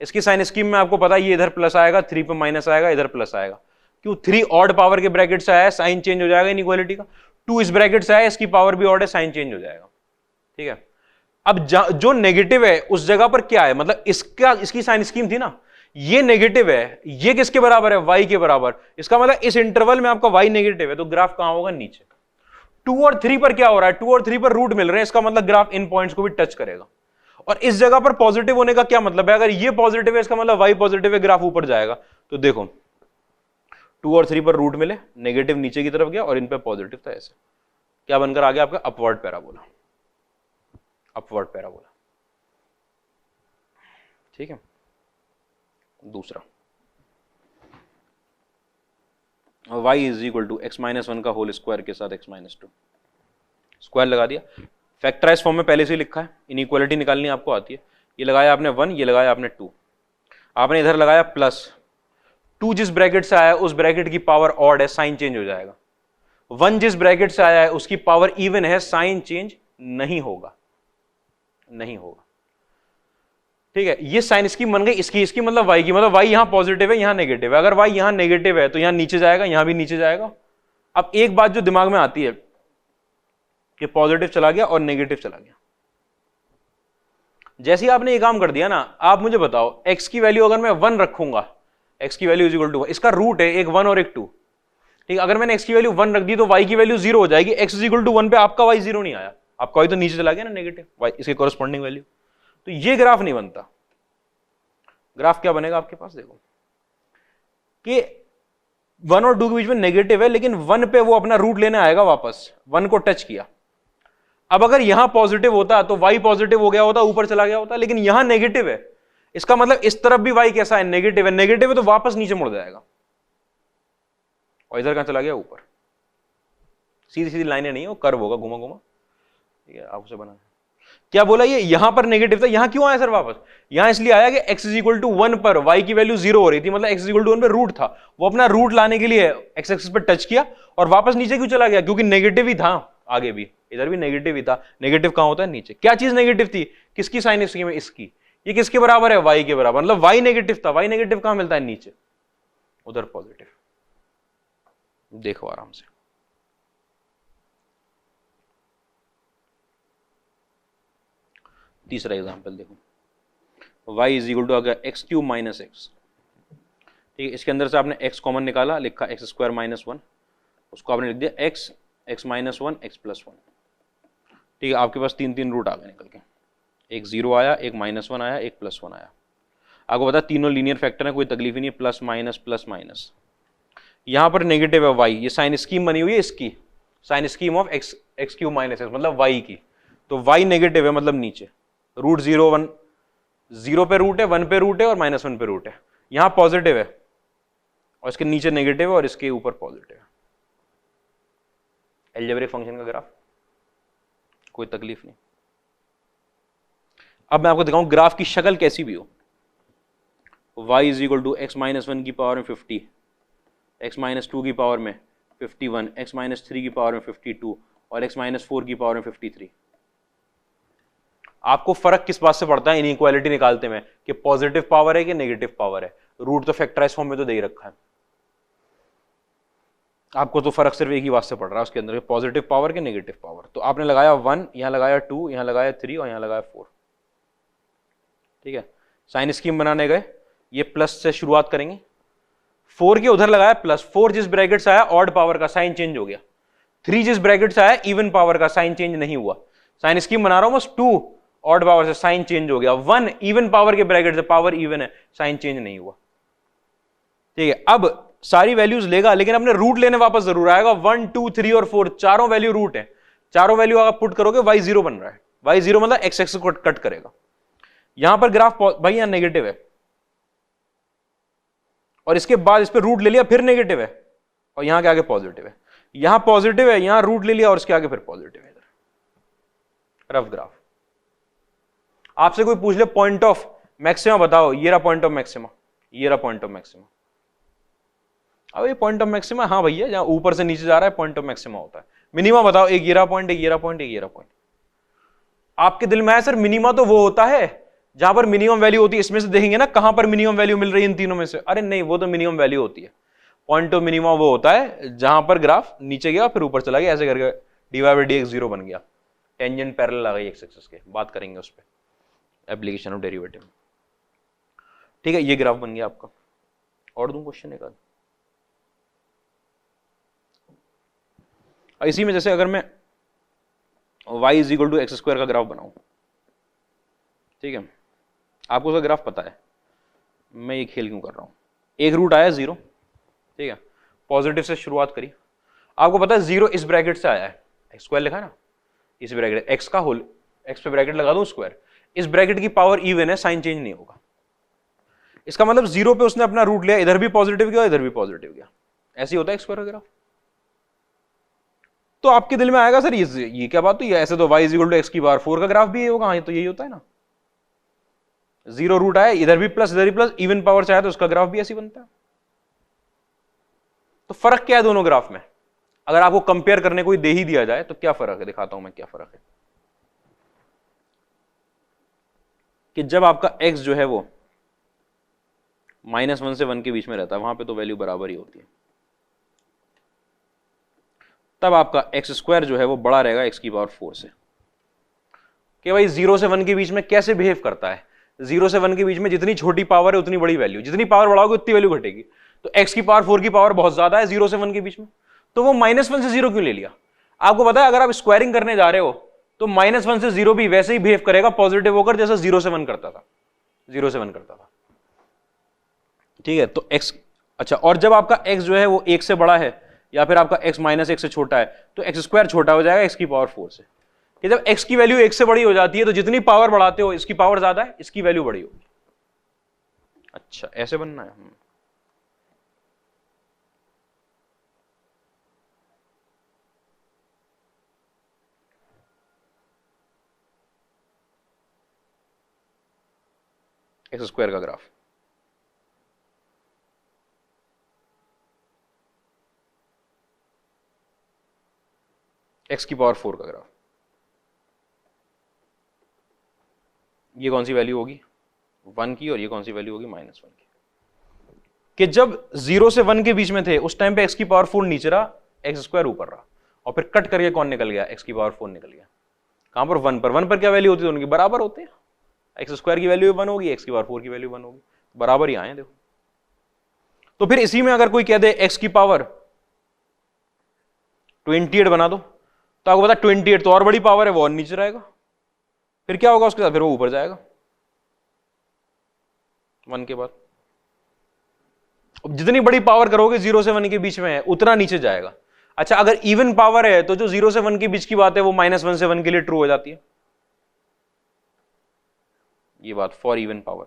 इसकी साइन स्कीम में आपको पता है ये इधर प्लस आएगा, 3 पे माइनस आएगा, इधर प्लस आएगा। क्यों? 3 ऑड पावर के ब्रैकेट से आया है, साइन चेंज हो जाएगा इनइक्वालिटी का। 2 इस ब्रैकेट से आया, इसकी पावर भी ऑड है, साइन चेंज हो जाएगा। ठीक है, अब जो नेगेटिव है उस जगह पर क्या है, मतलब इसकी साइन स्कीम थी ना, ये नेगेटिव है, ये किसके बराबर है? y के बराबर। इसका मतलब इस इंटरवल में आपका y नेगेटिव है, तो ग्राफ कहां होगा? नीचे। 2 और 3 पर क्या हो रहा है? 2 और 3 पर रूट मिल रहे हैं, इसका मतलब ग्राफ इन पॉइंट्स को भी टच करेगा। और इस जगह पर पॉजिटिव होने का क्या मतलब है? अगर ये पॉजिटिव है, इसका मतलब y पॉजिटिव है, ग्राफ ऊपर जाएगा। तो देखो 2 और 3 पर रूट मिले, नेगेटिव नीचे की तरफ गया और इन पे पॉजिटिव था, ऐसे क्या बनकर आ गया आपका? Upward parabola. Upward parabola. ठीक है, दूसरा y is equal to x-1 का होल स्क्वायर के साथ x-2 स्क्वायर लगा दिया। फैक्टराइज फॉर्म में पहले से ही लिखा है, इनइक्वालिटी निकालनी आपको आती है। ये लगाया आपने 1, ये लगाया आपने 2, आपने इधर लगाया प्लस 2, जिस ब्रैकेट से आया उस ब्रैकेट की पावर ऑड है, साइन चेंज हो जाएगा। 1 जिस ब्रैकेट से आया है उसकी पावर इवन है, साइन चेंज नहीं होगा, नहीं होगा। ठीक है, ये साइन स्कीम बन गई इसकी मतलब y की, मतलब y यहां पॉजिटिव है, यहां नेगेटिव है। अगर y यहां नेगेटिव है तो यहां नीचे जाएगा, यहां भी नीचे जाएगा। अब एक बात जो दिमाग में आती है कि पॉजिटिव चला गया और नेगेटिव चला गया। जैसे ही आपने ये काम कर दिया ना, आप मुझे बताओ x की वैल्यू अगर मैं 1 रखूंगा, x की वैल्यू इज इक्वल टू, इसका रूट है एक 1 और एक 2। ठीक, अगर मैंने x की वैल्यू 1 रख दी तो y की वैल्यू 0 हो जाएगी। x इज इक्वल टू 1 पे आपका y 0 नहीं आया, आपका y तो नीचे चला गया ना, नेगेटिव y इसके कॉरेस्पॉन्डिंग वैल्यू। तो ये ग्राफ नहीं बनता। ग्राफ क्या बनेगा आपके पास? देखो कि 1 और 2 के बीच में नेगेटिव है, लेकिन 1 पे वो अपना रूट लेने आएगा वापस, 1 को टच किया। अब अगर यहां पॉजिटिव होता तो y पॉजिटिव हो गया होता, ऊपर चला गया होता, लेकिन यहां नेगेटिव है, इसका मतलब इस तरफ भी y कैसा है? नेगेटिव है। नेगेटिव है तो वापस नीचे मुड़ जाएगा और इधर कहां चला गया? ऊपर। सीधी सीधी लाइनें नहीं है, वो कर्व होगा, घुमा घुमा। ठीक है, आप उसे बना। क्या बोला ये? यहां पर नेगेटिव था, यहां क्यों आया सर वापस? यहां इसलिए आया कि x इज इक्वल टू 1 पर y की वैल्यू 0 हो रही थी, मतलब x इज इक्वल टू 1 पर रूट था, वो अपना रूट लाने के लिए x एक्सिस पर टच किया और वापस नीचे क्यों चला गया? क्योंकि नेगेटिव ही था, आगे भी इधर भी नेगेटिव ही था। नेगेटिव कहां होता है? नीचे। क्या चीज नेगेटिव थी? किसकी साइन स्कीम है? इसकी। ये किसके बराबर है? y के बराबर, मतलब y नेगेटिव था। y नेगेटिव कहां मिलता है? नीचे, उधर पॉजिटिव। देखो आराम से, तीसरा एग्जांपल देखो, y इज इक्वल टू अगर एक्स क्यूब माइनस एक्स। ठीक है, इसके अंदर से आपने x कॉमन निकाला, लिखा एक्स स्क्वायर माइनस 1, उसको आपने लिख दिया x माइनस 1 x प्लस 1। ठीक है, आपके पास 3 रूट आ गए निकल के, एक 0 आया, एक -1 आया, एक +1 आया। आपको पता तीनों लीनियर फैक्टर है, कोई तकलीफ ही नहीं, प्लस माइनस। यहां पर नेगेटिव है y, ये साइन स्कीम बनी हुई है इसकी, sign scheme of x cube minus x, मतलब y की। तो y नेगेटिव है, मतलब नीचे रूट 0 1, 0 पे रूट है, 1 पे रूट है और -1 पे रूट है। यहां पॉजिटिव है और इसके नीचे नेगेटिव है और इसके ऊपर पॉजिटिव है। अलजेब्रिक फंक्शन का ग्राफ, कोई तकलीफ नहीं। अब मैं आपको दिखाऊं ग्राफ की शक्ल कैसी भी हो। y is equal to x minus 1 की पावर में 50, x माइनस 2 की पावर में 51, x माइनस 3 की पावर में 52 और x माइनस 4 की पावर में 53। आपको फर्क किस बात से पड़ता है इनइक्वालिटी निकालते में, कि पॉजिटिव पावर है कि नेगेटिव पावर है? रूट तो फैक्टराइज फॉर्म में तो दे ही रखा है, आपको तो फर्क सिर्फ एक ही बात से पड़ रहा है उसके अंदर, पॉजिटिव पावर के नेगेटिव पावर। तो आपने लगाया 1, यहां लगाया 2, यहां लगाया 3 और यहां लगाया 4। ठीक है, साइन स्कीम बनाने गए, ये प्लस से शुरुआत करेंगे, 4 के उधर लगाया प्लस, 4 जिस ब्रैकेट से आया ऑड पावर का, साइन चेंज हो गया। 3 जिस ब्रैकेट से आया इवन पावर का, साइन चेंज नहीं हुआ। साइन स्कीम बना रहा हूं बस, 2 ऑड पावर से साइन चेंज हो गया, 1 इवन पावर के ब्रैकेट से, पावर इवन है, साइन चेंज नहीं हुआ। ठीक है, अब सारी वैल्यूज लेगा, लेकिन अपने रूट लेने वापस जरूर आएगा। 1 2 3 और 4 चारों वैल्यू रूट है, चारों वैल्यू अगर पुट करोगे y 0 बन रहा है। y 0 मतलब x एक्सिस को कट करेगा। यहां पर ग्राफ भाई यहां नेगेटिव है और इसके बाद इस पे रूट ले लिया, फिर नेगेटिव है और यहां के आगे पॉजिटिव है। यहां पॉजिटिव है, यहां रूट ले लिया और इसके आगे फिर पॉजिटिव है। इधर रफ ग्राफ। आपसे कोई पूछ ले पॉइंट ऑफ मैक्सिमा बताओ, ये रहा पॉइंट ऑफ मैक्सिमा, ये रहा पॉइंट ऑफ मैक्सिमा। अब ये पॉइंट ऑफ मैक्सिमा, हाँ भैया, जहां ऊपर से नीचे जा रहा है पॉइंट ऑफ मैक्सिमा होता है। मिनिमा बताओ, एक ये रहा पॉइंट, एक ये रहा पॉइंट, एक ये रहा पॉइंट। आपके दिल में आया सर मिनिमा तो वो होता है जहां पर मिनिमम वैल्यू होती है, इसमें से देखेंगे ना कहां पर मिनिमम वैल्यू मिल रही है इन तीनों में से। अरे नहीं, वो तो मिनिमम वैल्यू होती है। पॉइंट ऑफ मिनिमा वो होता है जहां पर ग्राफ नीचे गया फिर ऊपर चला गया, ऐसे करके dy/dx 0 बन गया, टेंजेंट पैरेलल आ गई एक्स एक्सिस के। बात करेंगे उस पर, एप्लीकेशन ऑफ डेरिवेटिव। ठीक है, ये ग्राफ बन गया आपका। और दूं क्वेश्चन एक आध? इसी में जैसे अगर मैं y is equal to x square का ग्राफ बनाऊं, ठीक है, आपको उसका ग्राफ पता है, मैं ये खेल क्यों कर रहा हूं। एक रूट आया 0, ठीक है, पॉजिटिव से शुरुआत करी। आपको पता है 0 इस ब्रैकेट से आया है, एक्स स्क्वायर लिखा है ना, इस ब्रैकेट एक्स का होल, एक्स पे ब्रैकेट लगा दूं स्क्वायर, इस ब्रैकेट की पावर इवन है, साइन चेंज नहीं होगा। इसका मतलब 0 पे उसने अपना रूट लिया, इधर भी पॉजिटिव गया इधर भी पॉजिटिव गया, ऐसे ही होता है एक्स स्क्वायर का ग्राफ। तो आपके दिल में आएगा सर ये क्या बात हुई, ऐसे तो y is equal to x की पावर 4 का ग्राफ भी ये होगा। हाँ, तो यही होता है ना, 0 रूट आया, इधर भी प्लस इधर भी प्लस, इवन पावर चाहे तो उसका ग्राफ भी ऐसे बनता है। तो फर्क क्या है दोनों ग्राफ में? अगर आपको कंपेयर करने को दे ही दिया जाए तो क्या फर्क है, दिखाता हूं मैं क्या फर्क है। कि जब आपका x जो है वो -1 से 1 के बीच में रहता है, वहां पे तो वैल्यू बराबर ही होती है। तब आपका एक्स स्क्वायर जो है वो बड़ा रहेगा x की पावर 4 से। कि भाई 0 से 1 के बीच में कैसे बिहेव करता है, 0 से 1 के बीच में जितनी छोटी पावर है उतनी बड़ी वैल्यू, जितनी पावर बढ़ाओगे उतनी वैल्यू घटेगी। तो x की पावर 4 की पावर बहुत ज्यादा है 0 से 1 के बीच में, तो वो -1 से 0 क्यों ले लिया? आपको पता है अगर आप स्क्वायरिंग करने जा रहे हो तो -1 से 0 भी वैसे ही बिहेव करेगा पॉजिटिव होकर जैसा 0 से 1 करता था, 0 से 1 करता था। ठीक है, तो x, अच्छा, और जब आपका x जो है वो 1 से बड़ा है या फिर आपका x -1 से छोटा है तो एक्स स्क्वायर छोटा हो जाएगा x की पावर 4 से। कि जब x की वैल्यू 1 से बड़ी हो जाती है तो जितनी पावर बढ़ाते हो इसकी पावर ज्यादा है, इसकी वैल्यू बड़ी होगी। अच्छा, ऐसे बनना है। एक्स स्क्वायर का ग्राफ, एक्स की पावर 4 का ग्राफ, ये कौन सी वैल्यू होगी 1 की, और ये कौन सी वैल्यू होगी -1 की। कि जब 0 से 1 के बीच में थे उस टाइम पे एक्स की पावर 4 नीचे रहा, एक्स स्क्वायर ऊपर रहा, और फिर कट करके कौन निकल गया, एक्स की पावर 4 निकल गया। कहां पर? 1 पर। 1 पर क्या वैल्यू होती है? उनकी बराबर होते हैं, एक्स स्क्वायर की वैल्यू 1 होगी, एक्स की पावर 4 की वैल्यू 1 होगी, बराबर ही आए। देखो, तो फिर इसी में अगर कोई कह दे एक्स की पावर 28 बना दो, तो आपको पता 28 तो और बड़ी पावर है, वो और नीचे रहेगा, फिर क्या होगा उसके साथ? फिर वो ऊपर जाएगा 1 के बाद। जितनी बड़ी पावर करोगे 0 से 1 के बीच में है उतना नीचे जाएगा। अच्छा, अगर इवन पावर है तो जो 0 से 1 के बीच की बात है वो -1 से 1 के लिए ट्रू हो जाती है, ये बात फॉर इवन पावर।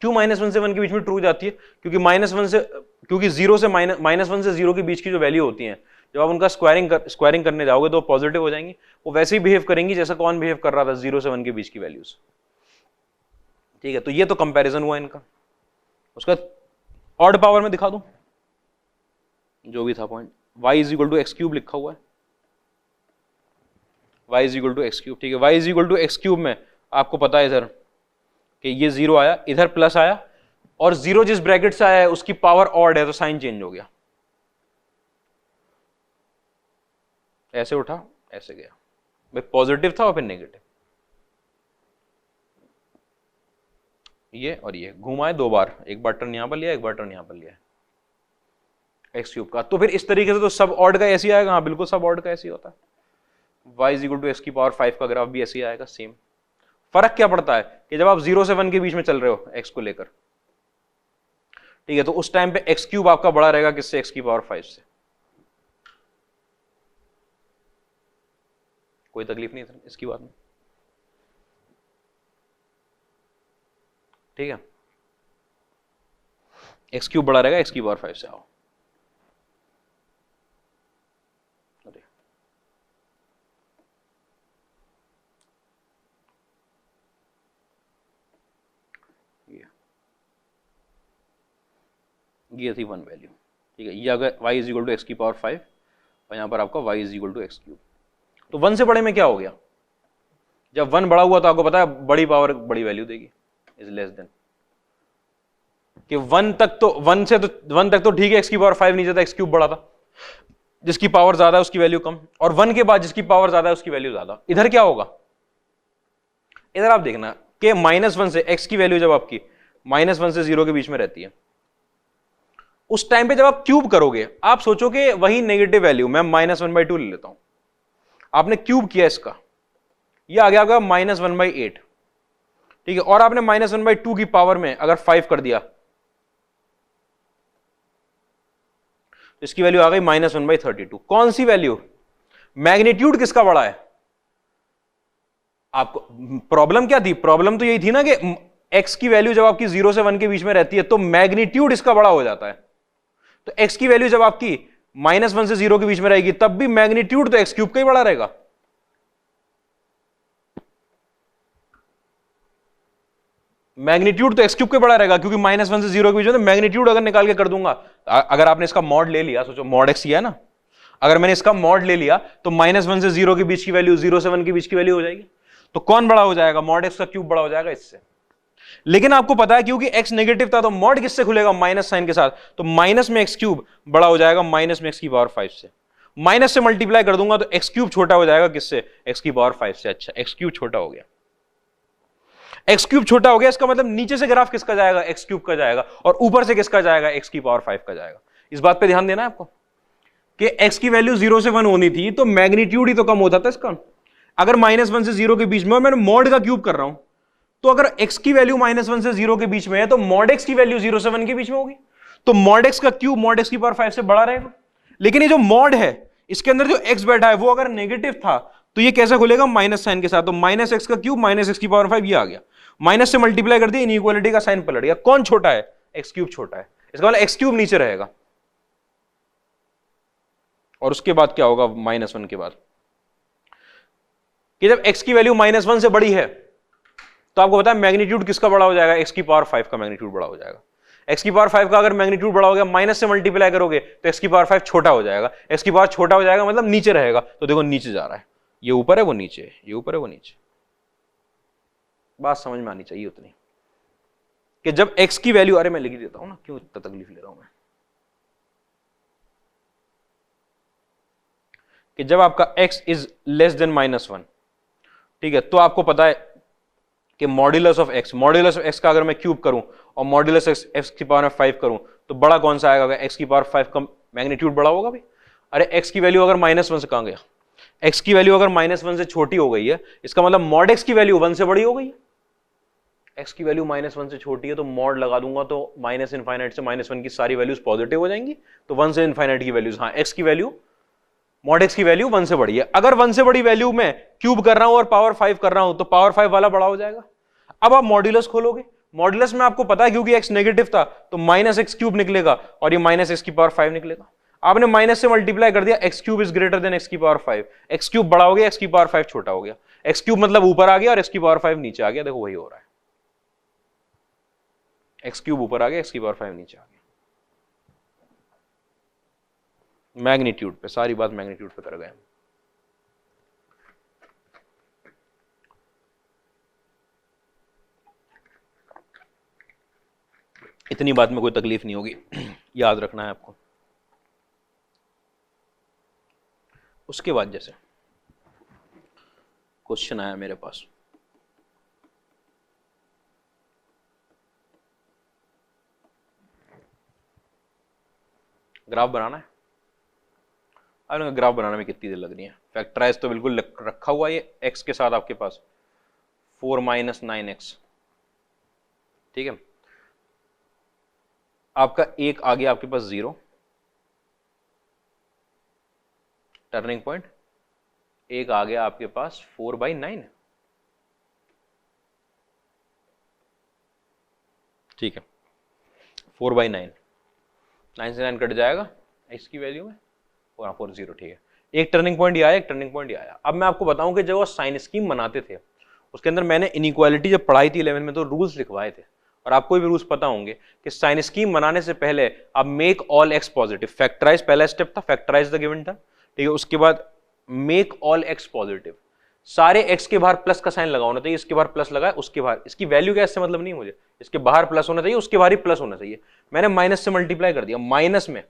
क्यों -1 से 1 के बीच में ट्रू हो जाती है? क्योंकि -1 से, क्योंकि 0 से -1 से 0 के बीच की जो वैल्यू होती है, जब आप उनका स्क्वायरिंग करने जाओगे तो पॉजिटिव हो जाएंगी, वो वैसे ही बिहेव करेंगी जैसा कौन बिहेव कर रहा था 0 से 1 के बीच की वैल्यूज। ठीक है, तो ये तो कंपैरिजन हुआ इनका। उसका ऑड पावर में दिखा दूं जो भी था point, y is equal to x cube लिखा हुआ है, y is equal to x cube. ठीक है, y is equal to x cube में आपको पता है इधर कि ये 0 आया, इधर प्लस आया, और 0 जिस ब्रैकेट से आया है उसकी पावर ऑड है तो साइन चेंज हो गया, ऐसे उठा ऐसे गया, भाई पॉजिटिव था और फिर नेगेटिव, ये और ये घुमाए 2 बार, एक बार टर्न यहां पर लिया, एक बार टर्न यहां पर लिया एक्स क्यूब का। तो फिर इस तरीके से तो सब ऑड का ऐसे आएगा। हाँ बिल्कुल, सब ऑड का ऐसे होता है। y is equal to x की पावर 5 का ग्राफ भी ऐसे ही आएगा सेम। फर्क क्या पड़ता है कि जब आप 0 से 1 के बीच में चल रहे हो x को लेकर, ठीक है, तो उस टाइम पे एक्स क्यूब आपका बड़ा रहेगा किससे? x की पावर 5 से। कोई तकलीफ नहीं है इसकी बात में, ठीक है, एक्स क्यूब बड़ा रहेगा x की पावर 5 से। आओ, ये थी वन वैल्यू, ठीक है। ये अगर y is equal to x की पावर 5 और यहाँ पर आपका y is equal to x cube. तो 1 से बड़े में क्या हो गया, जब 1 बड़ा हुआ तो आपको पता है बड़ी पावर बड़ी वैल्यू देगी, इज लेस देन कि 1 तक तो 1 तक तो ठीक है, एक्स की पावर 5 नीचे था, एक्स क्यूब बड़ा था, जिसकी पावर ज्यादा है उसकी वैल्यू कम, और 1 के बाद जिसकी पावर ज्यादा है उसकी वैल्यू ज्यादा। इधर क्या होगा, इधर आप देखना कि -1 से x की वैल्यू जब आपकी -1 से 0 के बीच में रहती है, उस टाइम पे जब आप क्यूब करोगे, आप सोचो कि वही नेगेटिव वैल्यू मैं -1/2 ले लेता हूं, आपने क्यूब किया इसका, ये आ गया आपका -1/8, ठीक है, और आपने -1/2 की पावर में अगर 5 कर दिया तो इसकी वैल्यू आ गई -1/32। कौन सी वैल्यू, मैग्नीट्यूड किसका बड़ा है, आपको प्रॉब्लम क्या थी, प्रॉब्लम तो यही थी ना कि x की वैल्यू जब आपकी 0 से 1 के बीच में रहती है तो मैग्नीट्यूड इसका बड़ा हो जाता है। तो x की वैल्यू जब आपकी -1 से 0 के बीच में रहेगी तब भी मैग्नीट्यूड तो x क्यूब का ही बड़ा रहेगा। मैग्नीट्यूड तो x क्यूब के बड़ा रहेगा, क्योंकि -1 से 0 के बीच में, तो मैग्नीट्यूड अगर निकाल के कर दूंगा, अगर आपने इसका मॉड ले लिया, सोचो मॉड x ही है ना, अगर मैंने इसका मॉड ले लिया तो -1 से 0 के बीच की वैल्यू 0 से 1 के बीच की वैल्यू हो जाएगी, तो कौन बड़ा हो जाएगा, मॉड x का क्यूब बड़ा हो जाएगा इससे। लेकिन आपको पता है क्योंकि x नेगेटिव था तो मॉड किससे खुलेगा, माइनस साइन के साथ, तो माइनस में x क्यूब बड़ा हो जाएगा माइनस में x की पावर 5 से, माइनस से मल्टीप्लाई कर दूंगा तो x क्यूब छोटा हो जाएगा किससे, x की पावर 5 से। अच्छा, x क्यूब छोटा हो गया, x क्यूब छोटा हो गया, इसका मतलब नीचे से ग्राफ किसका जाएगा, x क्यूब का जाएगा, और ऊपर से किसका जाएगा, x की पावर 5 का जाएगा। इस बात पे ध्यान देना है आपको कि x की वैल्यू 0 से 1 होनी थी तो मैग्नीट्यूड ही तो कम होता था इसका। अगर -1 से 0 के बीच में, मैंने मॉड का क्यूब कर रहा हूं, तो अगर x की वैल्यू -1 से 0 के बीच में है तो मॉड x की वैल्यू 0 से 1 के बीच में होगी, तो मॉड x का क्यूब मॉड x की पावर 5 से बड़ा रहेगा। लेकिन ये जो मॉड है इसके अंदर जो x बैठा है वो अगर नेगेटिव था तो ये कैसे खुलेगा, माइनस साइन के साथ, तो -x का क्यूब -x की पावर 5 ये आ गया, माइनस से मल्टीप्लाई कर दिया, इनइक्वालिटी का साइन पलट गया। कौन छोटा है, x क्यूब छोटा है, इसका मतलब x क्यूब नीचे रहेगा। और उसके बाद क्या होगा, -1 के बाद, कि जब x की वैल्यू -1 से बड़ी है तो आपको पता है मैग्नीट्यूड किसका बड़ा हो जाएगा, x की पावर 5 का मैग्नीट्यूड बड़ा हो जाएगा। x की पावर 5 का अगर मैग्नीट्यूड बड़ा हो गया, माइनस से मल्टीप्लाई करोगे तो x की पावर 5 छोटा हो जाएगा, x की पावर छोटा हो जाएगा मतलब नीचे रहेगा, तो देखो नीचे जा रहा है, ये ऊपर है वो नीचे है, ये ऊपर है वो नीचे। बात समझ में आनी चाहिए उतनी कि जब x की वैल्यू, अरे मैं लिख देता हूं ना, क्यों इतना तकलीफ ले रहा हूं मैं, कि जब आपका x इज लेस देन -1, ठीक है, तो आपको पता है कि मॉड्यूलस ऑफ x का अगर मैं क्यूब करूं और मॉड्यूलस x की पावर में 5 करूं तो बड़ा कौन सा आएगा, x की पावर 5 का मैग्नीट्यूड बड़ा होगा भाई। अरे x की वैल्यू अगर -1 से कहां गया, x की वैल्यू अगर -1 से छोटी हो गई है, इसका मतलब मॉड x की वैल्यू 1 से बड़ी हो गई है। x की वैल्यू -1 से छोटी है तो मॉड लगा दूंगा तो -∞ से -1 की सारी वैल्यूज पॉजिटिव हो जाएंगी, तो 1 से ∞ की वैल्यूज, हाँ x की वैल्यू, मॉड x की वैल्यू 1 से बड़ी है। अगर 1 से बड़ी वैल्यू में क्यूब कर रहा हूं और पावर 5 कर रहा हूं तो पावर 5 वाला बड़ा हो जाएगा। अब आप मॉड्यूलस खोलोगे, मॉड्यूलस में आपको पता है क्योंकि x नेगेटिव था तो -x³ निकलेगा और ये -x की पावर 5 निकलेगा। आपने माइनस से मल्टीप्लाई कर दिया, x³ is greater than x की पावर 5, x³ बड़ा हो गया, x की पावर 5 छोटा हो गया, x³ मतलब ऊपर आ गया और x की पावर 5 नीचे आ गया। देखो वही हो रहा है, x³ ऊपर आ गया, x की पावर 5 नीचे आ गया। मैग्नीट्यूड पे, सारी बात मैग्नीट्यूड पे कर गए। इतनी बात में कोई तकलीफ नहीं होगी, याद रखना है आपको। उसके बाद जैसे क्वेश्चन आया मेरे पास, ग्राफ बनाना है। अब ग्राफ बनाने में कितनी देर लग रही है, फैक्टराइज तो बिल्कुल रखा हुआ है ये x के साथ आपके पास 4 - 9x, ठीक है। आपका एक आ गया आपके पास 0 टर्निंग पॉइंट, एक आ गया आपके पास 4/9, ठीक है। 4/9, 9 से 9 कट जाएगा x की वैल्यू में, 4 ठीक है। एक टर्निंग पॉइंट ये आया, एक टर्निंग पॉइंट ये आया। अब मैं आपको बताऊं कि जब वो साइन स्कीम बनाते थे उसके अंदर मैंने इनइक्वालिटी जब पढ़ाई थी 11 में तो रूल्स लिखवाए थे, और आपको भी रूल्स पता होंगे कि साइन स्कीम बनाने से पहले आप make all x positive, factorise पहला स्टेप था, फैक्टराइज द गिवन टर्म, ठीक है। उसके बाद मेक ऑल एक्स पॉजिटिव, सारे एक्स के बाहर प्लस का साइन लगा होना चाहिए, इसके बाहर प्लस लगा है, उसके बाहर, इसकी वैल्यू क्या इससे मतलब नहीं, मुझे इसके बाहर प्लस होना चाहिए, उसके बाहर ही प्लस होना चाहिए। मैंने माइनस से मल्टीप्लाई कर दिया, माइनस में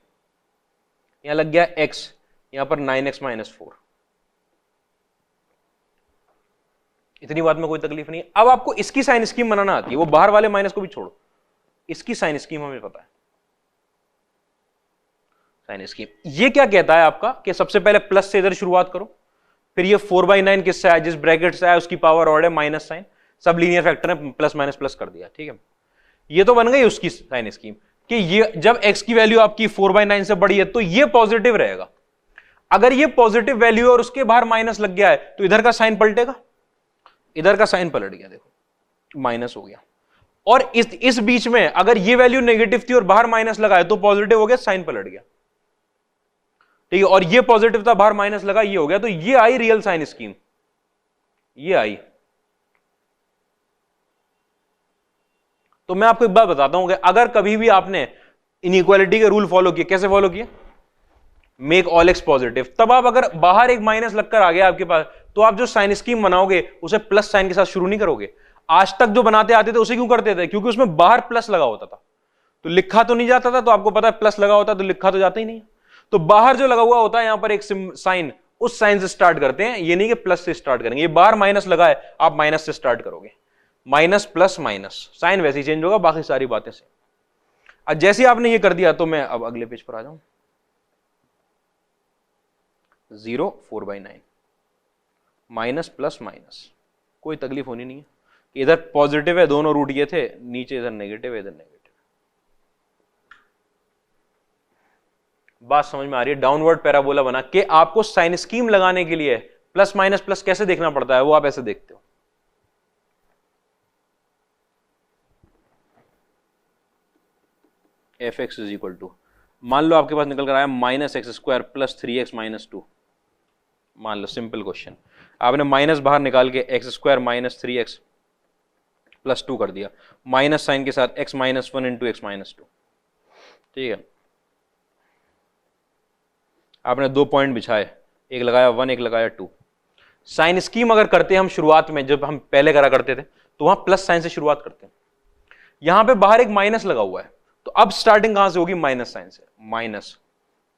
यहां लग गया एक्स, यहां पर 9x - 4, इतनी बात में कोई तकलीफ नहीं है। अब आपको इसकी साइन स्कीम बनाना आती है, वो बाहर वाले माइनस को भी छोड़ो, इसकी साइन स्कीम हमें पता है। साइन स्कीम ये क्या कहता है आपका कि सबसे पहले प्लस से इधर शुरुआत करो, फिर ये 4/9 किससे आया, जिस ब्रैकेट से आया उसकी पावर ऑर्डर है माइनस साइन, सब लीनियर फैक्टर है, प्लस माइनस प्लस कर दिया, ठीक है। ये तो बन गई उसकी साइन स्कीम कि ये जब x की वैल्यू आपकी 4/9 से बड़ी है तो ये पॉजिटिव रहेगा। अगर ये पॉजिटिव वैल्यू और उसके बाहर माइनस लग गया है तो इधर का साइन पलटेगा, इधर का साइन पलट गया, देखो माइनस हो गया। और इस बीच में अगर ये वैल्यू नेगेटिव थी और बाहर माइनस लगा है तो पॉजिटिव हो गया, साइन पलट गया, ठीक है। और ये पॉजिटिव था, बाहर माइनस लगा, ये हो गया, तो ये आई रियल साइन स्कीम, ये आई। तो मैं आपको एक बात बताता हूं कि अगर कभी भी आपने इनइक्वालिटी के रूल फॉलो किए, कैसे फॉलो किए, मेक ऑल एक्स पॉजिटिव, तब आप अगर बाहर एक माइनस लगकर आ गया आपके पास तो आप जो साइन स्कीम बनाओगे उसे प्लस साइन के साथ शुरू नहीं करोगे। आज तक जो बनाते आते थे उसे क्यों करते थे, क्योंकि उसमें बाहर प्लस लगा होता था, तो लिखा तो नहीं जाता था, तो आपको पता है प्लस लगा होता तो लिखा तो जाता ही नहीं, तो बाहर जो लगा हुआ होता है यहां पर एक साइन, उस साइन से स्टार्ट करते हैं, ये नहीं कि प्लस से स्टार्ट करेंगे। ये बाहर माइनस लगा है, आप माइनस से स्टार्ट करोगे, माइनस प्लस माइनस, साइन वैसे ही चेंज होगा, बाकी सारी बातें से। अब जैसे आपने ये कर दिया तो मैं अब अगले पेज पर आ जाऊं, 0 4/9 माइनस प्लस माइनस, कोई तकलीफ होनी नहीं है, इधर पॉजिटिव है, दोनों रूट ये थे, नीचे इधर नेगेटिव है, इधर नेगेटिव। बात समझ में आ रही है। डाउनवर्ड पैराबोला बना के आपको साइन स्कीम लगाने के लिए प्लस माइनस प्लस कैसे देखना पड़ता है वो आप ऐसे देखते हो। fx इज इक्वल टू, मान लो आपके पास निकल कर आया -x² + 3x - 2, मान लो सिंपल क्वेश्चन, आपने माइनस बाहर निकाल के x² - 3x + 2 कर दिया, माइनस साइन के साथ x - 1 × x - 2, ठीक है। आपने 2 पॉइंट बिछाए, एक लगाया 1 एक लगाया 2। साइन स्कीम अगर करते हम शुरुआत में, जब हम पहले करा करते थे तो वहां प्लस साइन से शुरुआत करते हैं, यहां पे बाहर एक माइनस लगा हुआ है, तो अब स्टार्टिंग कहां से होगी, माइनस साइन से, माइनस,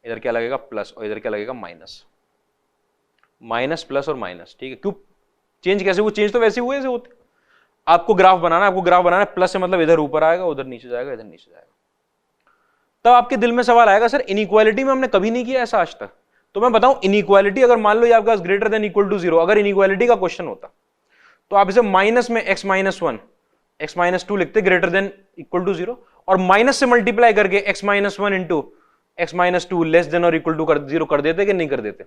इधर क्या लगेगा प्लस और इधर क्या लगेगा माइनस, माइनस प्लस और माइनस, ठीक है। क्यों चेंज कैसे हुए, चेंज तो वैसे हुए जैसे होते। आपको ग्राफ बनाना है, आपको ग्राफ बनाना है, प्लस से मतलब इधर ऊपर आएगा, उधर नीचे जाएगा, इधर नीचे जाएगा। तब आपके दिल में सवाल आएगा, सर इनइक्वालिटी में हमने कभी नहीं किया ऐसा आज तक। तो मैं बताऊं, इनइक्वालिटी अगर मान लो ये आपके पास ग्रेटर देन इक्वल टू 0, अगर इनइक्वालिटी का क्वेश्चन होता तो आप इसे माइनस में x - 1 x - 2 लिखते, ग्रेटर देन इक्वल टू 0, और माइनस से मल्टीप्लाई करके x - 1 × x - 2 लेस देन और इक्वल टू 0 कर देते कि नहीं कर देते,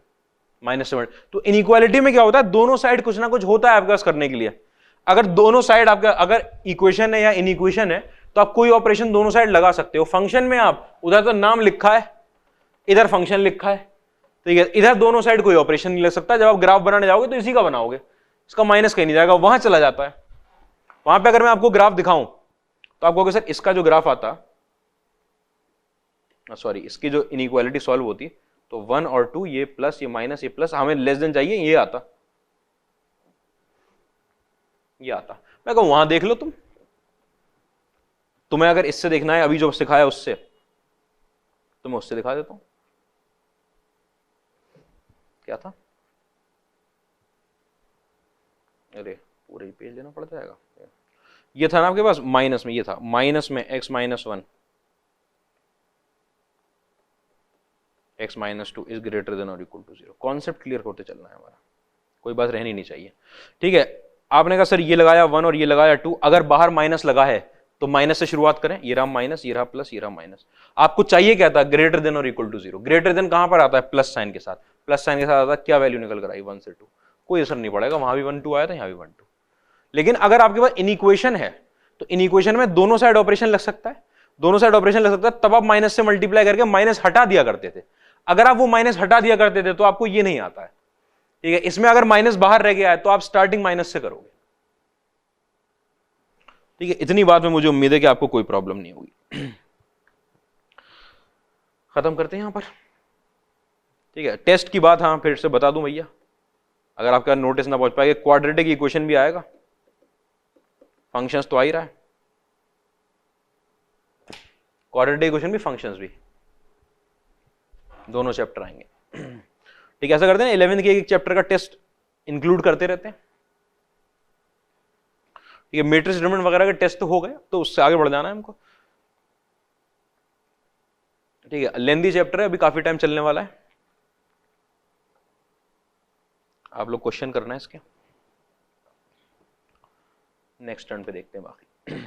माइनस से। तो इनइक्वालिटी में क्या होता है, दोनों साइड कुछ ना कुछ होता है आपके पास करने के लिए। अगर दोनों साइड आपका अगर इक्वेशन है या इनइक्वेशन है तो आप कोई ऑपरेशन दोनों साइड लगा सकते हो। फंक्शन में आप उधर तो नाम लिखा है, इधर फंक्शन लिखा है, ठीक है, इधर दोनों साइड कोई ऑपरेशन नहीं लग सकता। जब आप ग्राफ बनाने जाओगे तो इसी का बनाओगे, इसका माइनस कहीं नहीं जाएगा, वहां चला जाता है। वहां पे अगर मैं आपको ग्राफ दिखाऊं तो आप कहोगे सर इसका जो ग्राफ आता, सॉरी इसकी जो इनइक्वालिटी सॉल्व होती तो 1 और 2, ये प्लस ये माइनस ये प्लस, हमें लेस देन चाहिए, ये आता, ये आता। मैं कहूं वहां देख लो, तुम्हें अगर इससे देखना है, अभी जो सिखाया उससे, तो मैं उससे दिखा देता हूं। क्या था, अरे पूरे ही पेज लेना पड़ जाएगा। ये था ना आपके पास माइनस में, ये था माइनस में x - 1 x - 2 is greater than और इक्वल टू 0। कॉन्सेप्ट क्लियर करते चलना है हमारा, कोई बात रहनी नहीं चाहिए, ठीक है। आपने कहा सर ये लगाया 1 और ये लगाया 2, अगर बाहर माइनस लगा है तो माइनस से शुरुआत करें, ये रहा माइनस, ये रहा प्लस, ये रहा माइनस। आपको चाहिए क्या था, ग्रेटर देन और इक्वल टू 0। ग्रेटर देन कहां पर आता है, प्लस साइन के साथ, प्लस साइन के साथ आता है, क्या वैल्यू निकल कर आई 1 से 2, कोई असर नहीं पड़ेगा, वहां भी 1 2 आया था, यहां भी 1 2। लेकिन अगर आपके पास इनइक्वेशन है तो इनइक्वेशन में दोनों साइड ऑपरेशन लग सकता है, दोनों साइड ऑपरेशन लग सकता है, तब आप माइनस से मल्टीप्लाई करके माइनस हटा दिया करते थे। अगर आप वो माइनस हटा दिया करते थे तो आपको ये नहीं आता है, ठीक है। इसमें अगर माइनस बाहर रह गया है तो आप स्टार्टिंग माइनस से करोगे, ठीक है, इतनी बात में मुझे उम्मीद है कि आपको कोई प्रॉब्लम नहीं होगी। खत्म करते हैं यहां पर। ठीक है, टेस्ट की बात हाँ फिर से बता दूं भैया, अगर आपका नोटिस ना पहुंच पाएगा, क्वाड्रेटिक इक्वेशन भी आएगा, फंक्शंस तो आ ही रहा है, क्वाड्रेटिक इक्वेशन भी फंक्शंस भी, दोनों चैप्टर आएंगे। ठीक है, ऐसा करते हैं 11th के एक चैप्टर का टेस्ट इंक्लूड करते रहते हैं। ठीक है, मैट्रिक्स डिटरमिनेंट वगैरह के टेस्ट तो हो गए, तो उससे आगे बढ़ जाना है हमको। ठीक है, लेंदी चैप्टर है, अभी काफी टाइम चलने वाला है, आप लोग क्वेश्चन करना है इसके, नेक्स्ट टर्न पे देखते हैं बाकी।